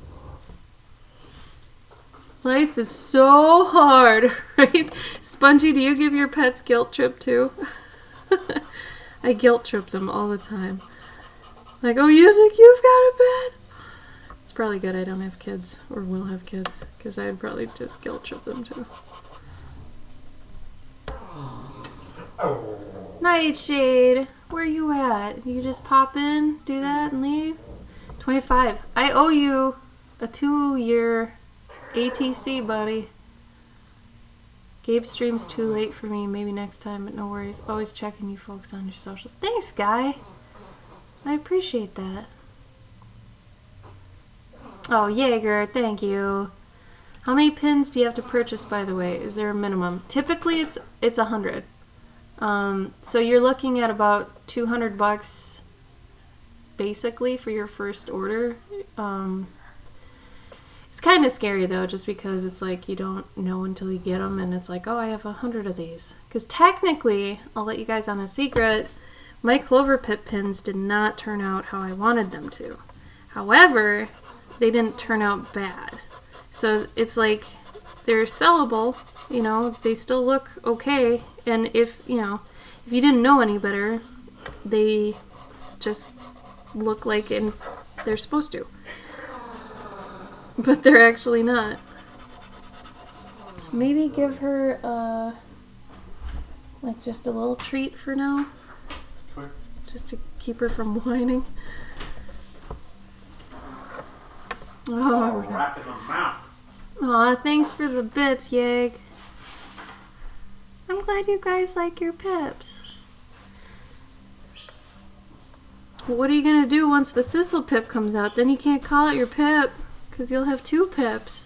Life is so hard, right? Spongy, do you give your pets guilt trip too? I guilt trip them all the time. Like, oh, you think you've got it bad? It's probably good I don't have kids, or will have kids, because I'd probably just guilt trip them too. Oh. Nightshade, where you at? You just pop in, do that, and leave? 25. I owe you a 2-year ATC, buddy. Gabe streams too late for me. Maybe next time, but no worries. Always checking you folks on your socials. Thanks, guy. I appreciate that. Oh, Jaeger, thank you. How many pins do you have to purchase, by the way? Is there a minimum? Typically, it's 100. So you're looking at about $200 basically for your first order. It's kind of scary though, just because it's like you don't know until you get them, and it's like, oh, I have 100 of these. Because technically, I'll let you guys on a secret, my clover pip pins did not turn out how I wanted them to. However, they didn't turn out bad. So it's like they're sellable, you know, they still look okay, and if you didn't know any better, they just look like they're supposed to. But they're actually not. Maybe give her like just a little treat for now. Sure. Just to keep her from whining. Oh, Wrap in the mouth. aw, thanks for the bits, Yeg. I'm glad you guys like your pips. What are you gonna do once the thistle pip comes out? Then you can't call it your pip, because you'll have 2 pips.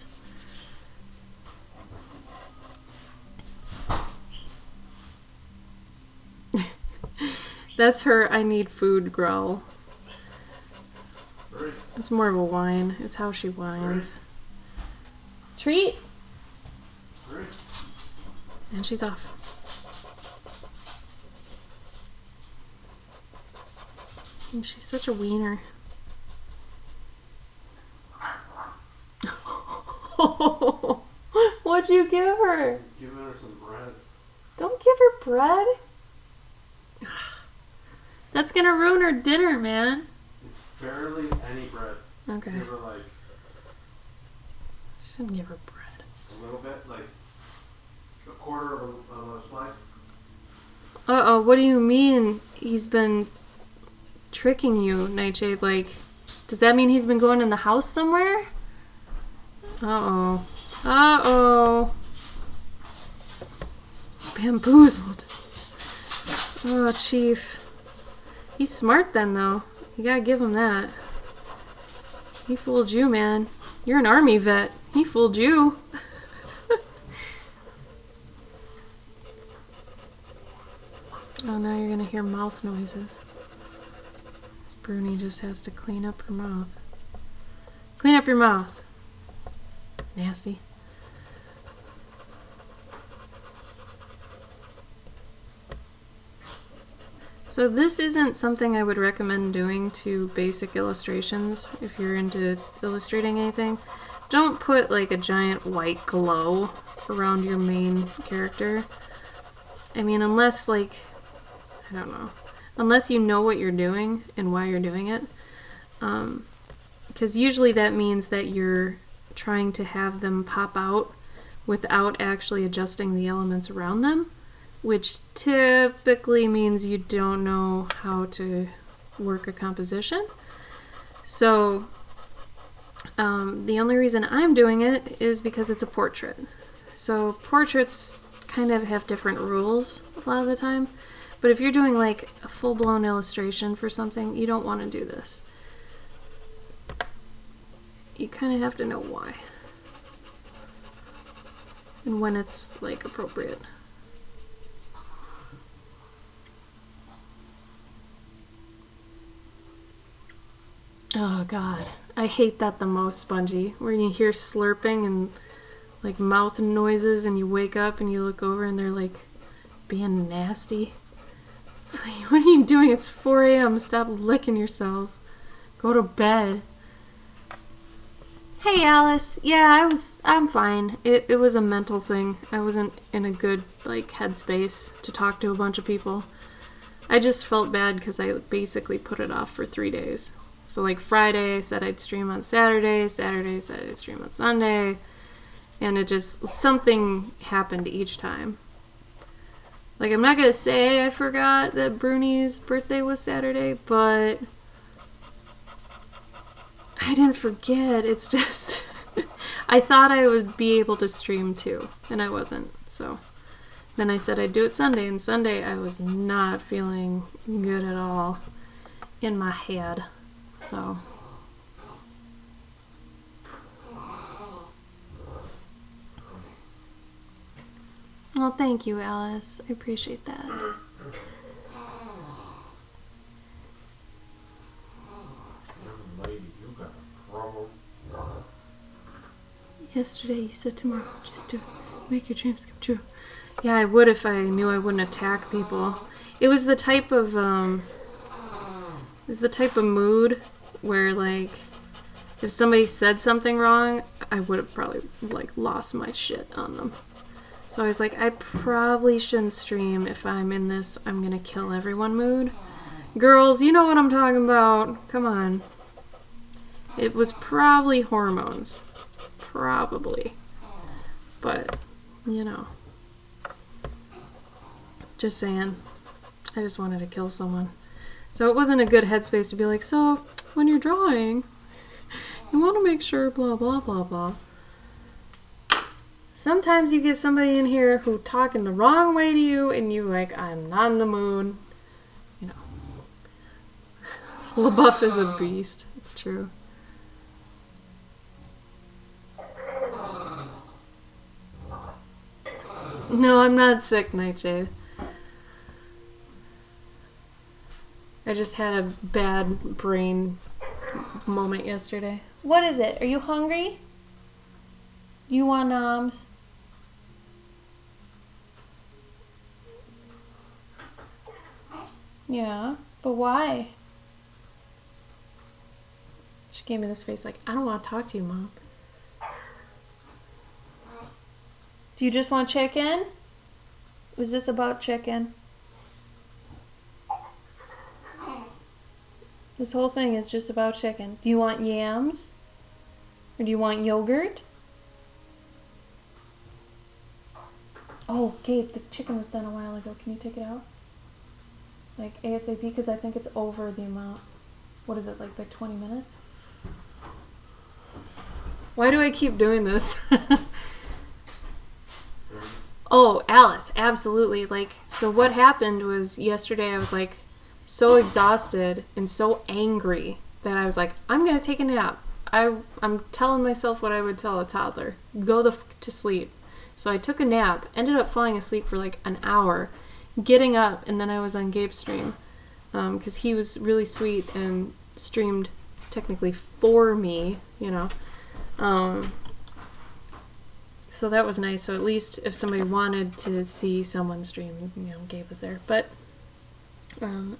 That's her I need food growl. It's more of a whine. It's how she whines. Treat! And she's off. And she's such a wiener. What'd you give her? Giving her some bread. Don't give her bread. That's gonna ruin her dinner, man. It's barely any bread. Okay. Give her like... Shouldn't give her bread. A little bit, like a quarter of a slice. Uh-oh, what do you mean he's been tricking you, Nightshade? Like, does that mean he's been going in the house somewhere? Uh-oh. Uh-oh. Bamboozled. Oh, Chief. He's smart then, though. You gotta give him that. He fooled you, man. You're an army vet. He fooled you. Oh, now you're gonna hear mouth noises. Bruni just has to clean up her mouth. Clean up your mouth. Nasty. So this isn't something I would recommend doing to basic illustrations if you're into illustrating anything. Don't put like a giant white glow around your main character. I mean, unless like, I don't know. Unless you know what you're doing and why you're doing it. Because usually that means that you're trying to have them pop out without actually adjusting the elements around them, which typically means you don't know how to work a composition. So the only reason I'm doing it is because it's a portrait. So portraits kind of have different rules a lot of the time. But if you're doing like a full-blown illustration for something, you don't want to do this. You kind of have to know why. And when it's like appropriate. Oh god, I hate that the most, Spongy. Where you hear slurping and like mouth noises and you wake up and you look over and they're like being nasty. It's like, what are you doing? It's 4 a.m. Stop licking yourself. Go to bed. Hey Alice. Yeah, I'm fine. It was a mental thing. I wasn't in a good like headspace to talk to a bunch of people. I just felt bad because I basically put it off for 3 days. So like Friday I said I'd stream on Saturday, Saturday I said I'd stream on Sunday, and it just, something happened each time. Like, I'm not gonna say I forgot that Bruni's birthday was Saturday, but I didn't forget. It's just, I thought I would be able to stream too, and I wasn't. So then I said I'd do it Sunday, and Sunday I was not feeling good at all in my head. So well, thank you, Alice. I appreciate that. Lady, you got a problem. Yesterday you said tomorrow, just to make your dreams come true. Yeah, I would if I knew I wouldn't attack people. It was the type of mood where like if somebody said something wrong, I would have probably like lost my shit on them. So I was like, I probably shouldn't stream if I'm in this I'm gonna kill everyone mood. Girls, you know what I'm talking about. Come on. It was probably hormones. Probably. But, you know. Just saying. I just wanted to kill someone. So it wasn't a good headspace to be like, so when you're drawing, you want to make sure blah blah blah blah. Sometimes you get somebody in here who talking the wrong way to you and you like, I'm not in the mood. You know. LaBeouf is a beast. It's true. No, I'm not sick, Nightshade. I just had a bad brain moment yesterday. What is it? Are you hungry? You want noms? Yeah, but why? She gave me this face like, I don't want to talk to you, Mom. Do you just want chicken? Was this about chicken? This whole thing is just about chicken. Do you want yams? Or do you want yogurt? Oh, Gabe, the chicken was done a while ago. Can you take it out? Like ASAP, because I think it's over the amount. What is it, like by 20 minutes? Why do I keep doing this? Oh, Alice, absolutely. Like, so what happened was yesterday I was like so exhausted and so angry that I was like, I'm going to take a nap. I'm telling myself what I would tell a toddler. Go the f to sleep. So I took a nap, ended up falling asleep for like an hour, getting up, and then I was on Gabe's stream because he was really sweet and streamed technically for me, you know. So that was nice. So at least if somebody wanted to see someone stream, you know, Gabe was there. But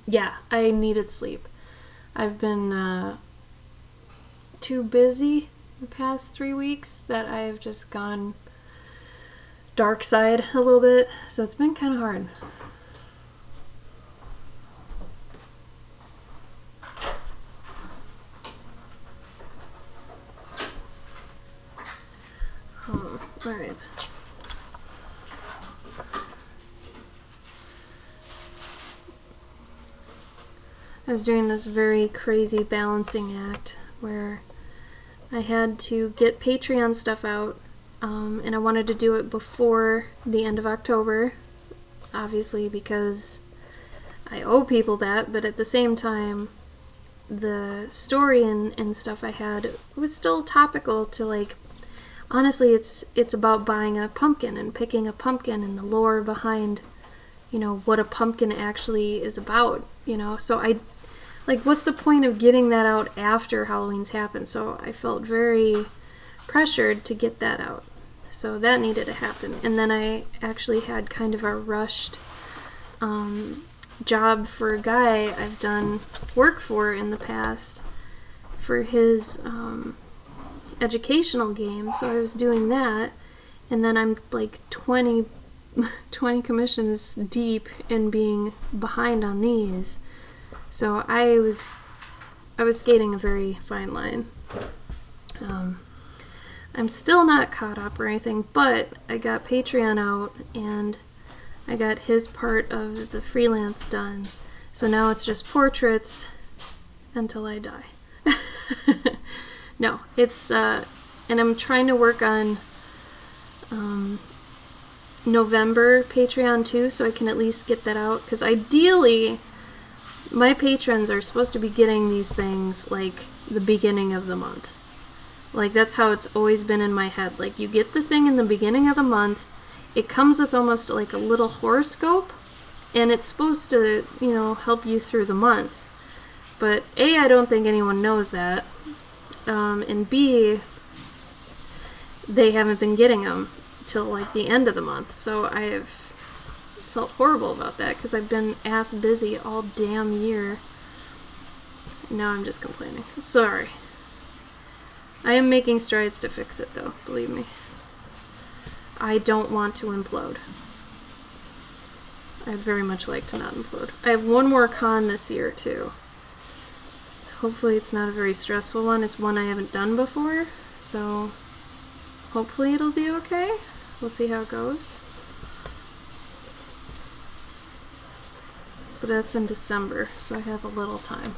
yeah, I needed sleep. I've been too busy the past 3 weeks that I've just gone dark side a little bit. So it's been kind of hard. All right. I was doing this very crazy balancing act where I had to get Patreon stuff out, and I wanted to do it before the end of October, obviously because I owe people that, but at the same time, the story and stuff I had was still topical to, like, honestly, it's about buying a pumpkin and picking a pumpkin and the lore behind, you know, what a pumpkin actually is about, you know. So what's the point of getting that out after Halloween's happened? So I felt very pressured to get that out. So that needed to happen. And then I actually had kind of a rushed job for a guy I've done work for in the past for his educational game. So I was doing that, and then I'm like 20 commissions deep in being behind on these. So I was skating a very fine line. I'm still not caught up or anything, but I got Patreon out and I got his part of the freelance done. So now it's just portraits until I die. No, it's and I'm trying to work on November Patreon too, so I can at least get that out, because ideally my patrons are supposed to be getting these things like the beginning of the month. Like, that's how it's always been in my head. Like, you get the thing in the beginning of the month, it comes with almost like a little horoscope, and it's supposed to, you know, help you through the month. But A, I don't think anyone knows that, and B, they haven't been getting them till like the end of the month. So I have felt horrible about that because I've been ass busy all damn year. Now I'm just complaining. Sorry. I am making strides to fix it though, believe me. I don't want to implode. I'd very much like to not implode. I have one more con this year too. Hopefully it's not a very stressful one. It's one I haven't done before, so hopefully it'll be okay. We'll see how it goes. But that's in December, so I have a little time.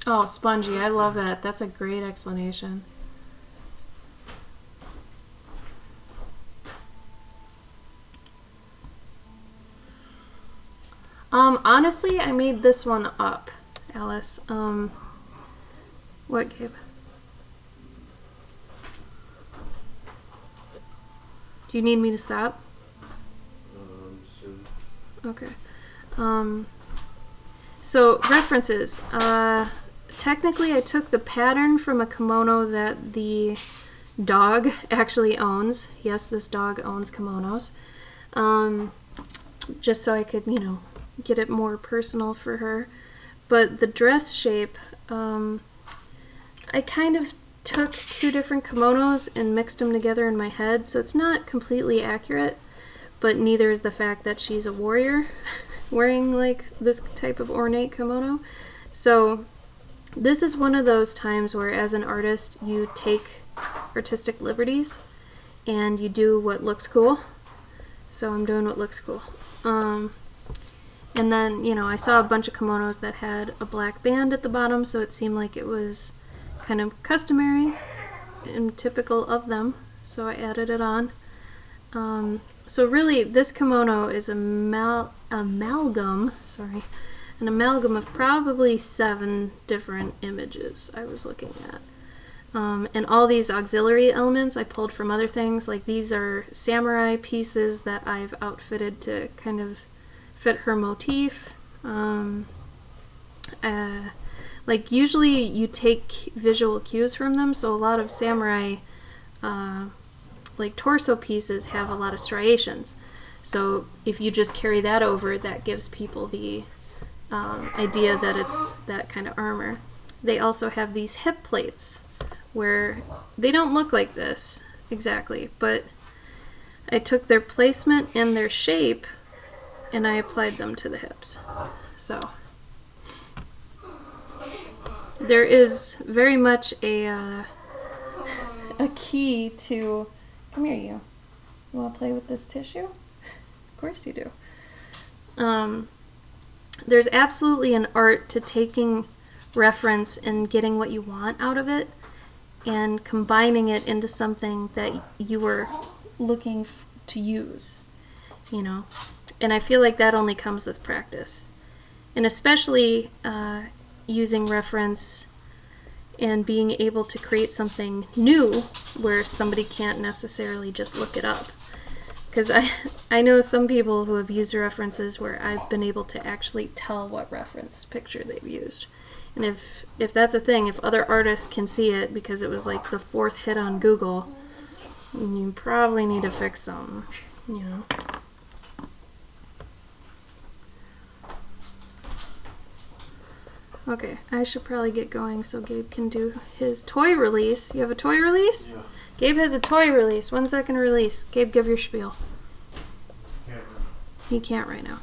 Oh, spongy. I love that. That's a great explanation. Honestly, I made this one up, Alice. What, Gabe? Do you need me to stop? Soon. Okay. So, references. Technically, I took the pattern from a kimono that the dog actually owns. Yes, this dog owns kimonos. Just so I could, get it more personal for her. But the dress shape, I kind of took two different kimonos and mixed them together in my head, so it's not completely accurate, but neither is the fact that she's a warrior wearing like this type of ornate kimono. So this is one of those times where as an artist you take artistic liberties and you do what looks cool. So I'm doing what looks cool. And then, I saw a bunch of kimonos that had a black band at the bottom, so it seemed like it was kind of customary and typical of them, so I added it on. So really, this kimono is an amalgam of probably 7 different images I was looking at. And all these auxiliary elements I pulled from other things, like these are samurai pieces that I've outfitted to kind of fit her motif. Like usually you take visual cues from them, so a lot of samurai like torso pieces have a lot of striations. So if you just carry that over, that gives people the idea that it's that kind of armor. They also have these hip plates where they don't look like this exactly, but I took their placement and their shape and I applied them to the hips. So there is very much a key to... Come here, you. You want to play with this tissue? Of course you do. There's absolutely an art to taking reference and getting what you want out of it and combining it into something that you were looking to use, And I feel like that only comes with practice. And especially using reference and being able to create something new where somebody can't necessarily just look it up. Because I know some people who have used references where I've been able to actually tell what reference picture they've used. And if that's a thing, if other artists can see it because it was like the 4th hit on Google, you probably need to fix something, Okay, I should probably get going so Gabe can do his toy release. You have a toy release? Yeah. Gabe has a toy release. 1 second release. Gabe, give your spiel. He can't right now.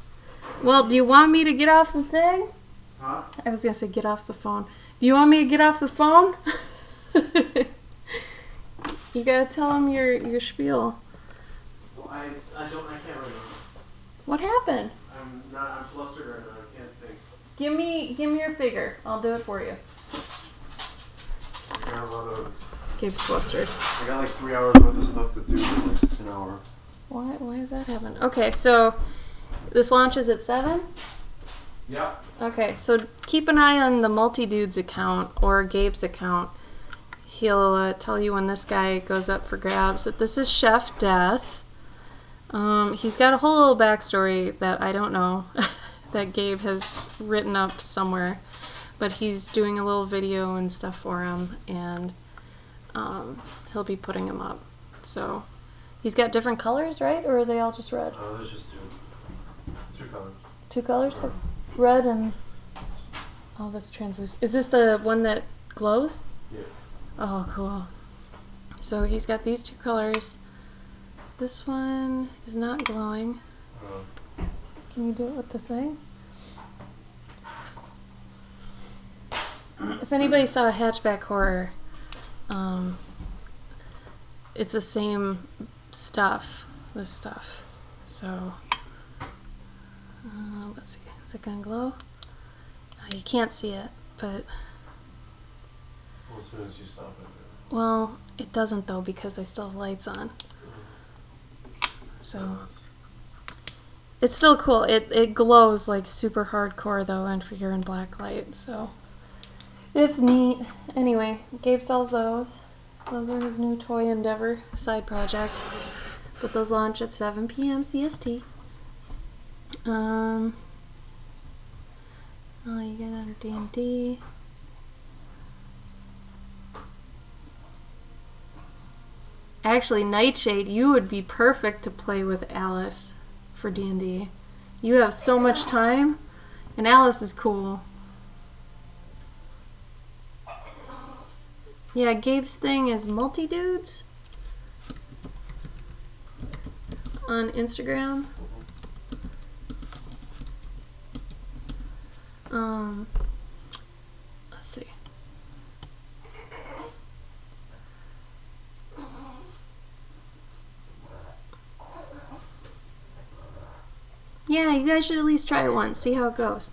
Well, do you want me to get off the thing? Huh? I was going to say get off the phone. Do you want me to get off the phone? You got to tell him your spiel. Well, I can't right now. What happened? I'm flustered right now. I can't think. Give me your figure. I'll do it for you. I got a lot of... Gabe's flustered. I got like 3 hours worth of stuff to do in like an hour. Why is that happening? Okay, so this launches at 7? Yeah. Okay, so keep an eye on the Multi-Dudes account or Gabe's account. He'll tell you when this guy goes up for grabs. But this is Chef Death. He's got a whole little backstory that I don't know that Gabe has written up somewhere. But he's doing a little video and stuff for him, and he'll be putting them up. So he's got different colors, right? Or are they all just red? There's just two colors. 2 colors? Red and... Oh, that's translucent. Is this the one that glows? Yeah. Oh, cool. So he's got these 2 colors. This one is not glowing. Can you do it with the thing? If anybody saw Hatchback Horror, it's the same stuff, this stuff. So, let's see, is it gonna glow? You can't see it, but... Well, as soon as you stop it. Well, it doesn't though, because I still have lights on. So, It's still cool. It glows like super hardcore though, and if you're in black light, so it's neat. Anyway, Gabe sells those. Those are his new toy endeavor side project. But those launch at 7 p.m. CST. Oh, you get on D&D. Actually, Nightshade, you would be perfect to play with Alice for D&D. You have so much time, and Alice is cool. Yeah, Gabe's thing is multi-dudes on Instagram. Let's see. Yeah, you guys should at least try it once, see how it goes.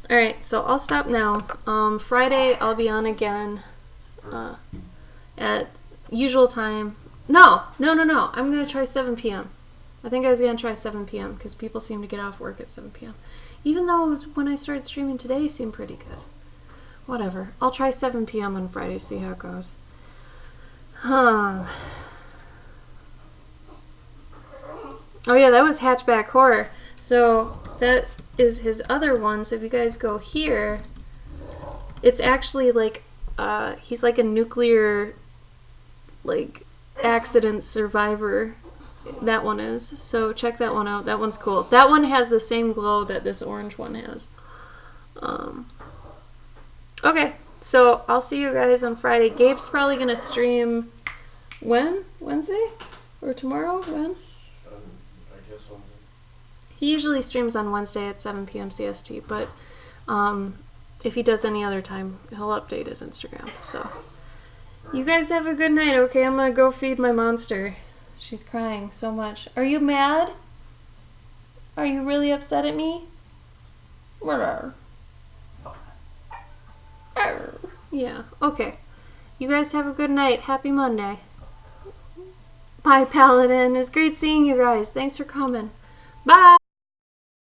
Alright, so I'll stop now. Friday I'll be on again at usual time. No. I'm going to try 7 p.m. I think I was going to try 7 p.m. because people seem to get off work at 7 p.m. Even though when I started streaming today it seemed pretty good. Whatever. I'll try 7 p.m. on Friday, see how it goes. Oh yeah, that was Hatchback Horror. So that is his other one. So if you guys go here, it's actually like he's like a nuclear like accident survivor. That one is. So check that one out. That one's cool. That one has the same glow that this orange one has. Okay, so I'll see you guys on Friday. Gabe's probably gonna stream when? Wednesday? Or tomorrow? When? I guess Wednesday. He usually streams on Wednesday at 7 p.m. CST, but if he does any other time, he'll update his Instagram. So, you guys have a good night, okay? I'm gonna go feed my monster. She's crying so much. Are you mad? Are you really upset at me? Yeah, okay. You guys have a good night. Happy Monday. Bye, Paladin. It's great seeing you guys. Thanks for coming. Bye!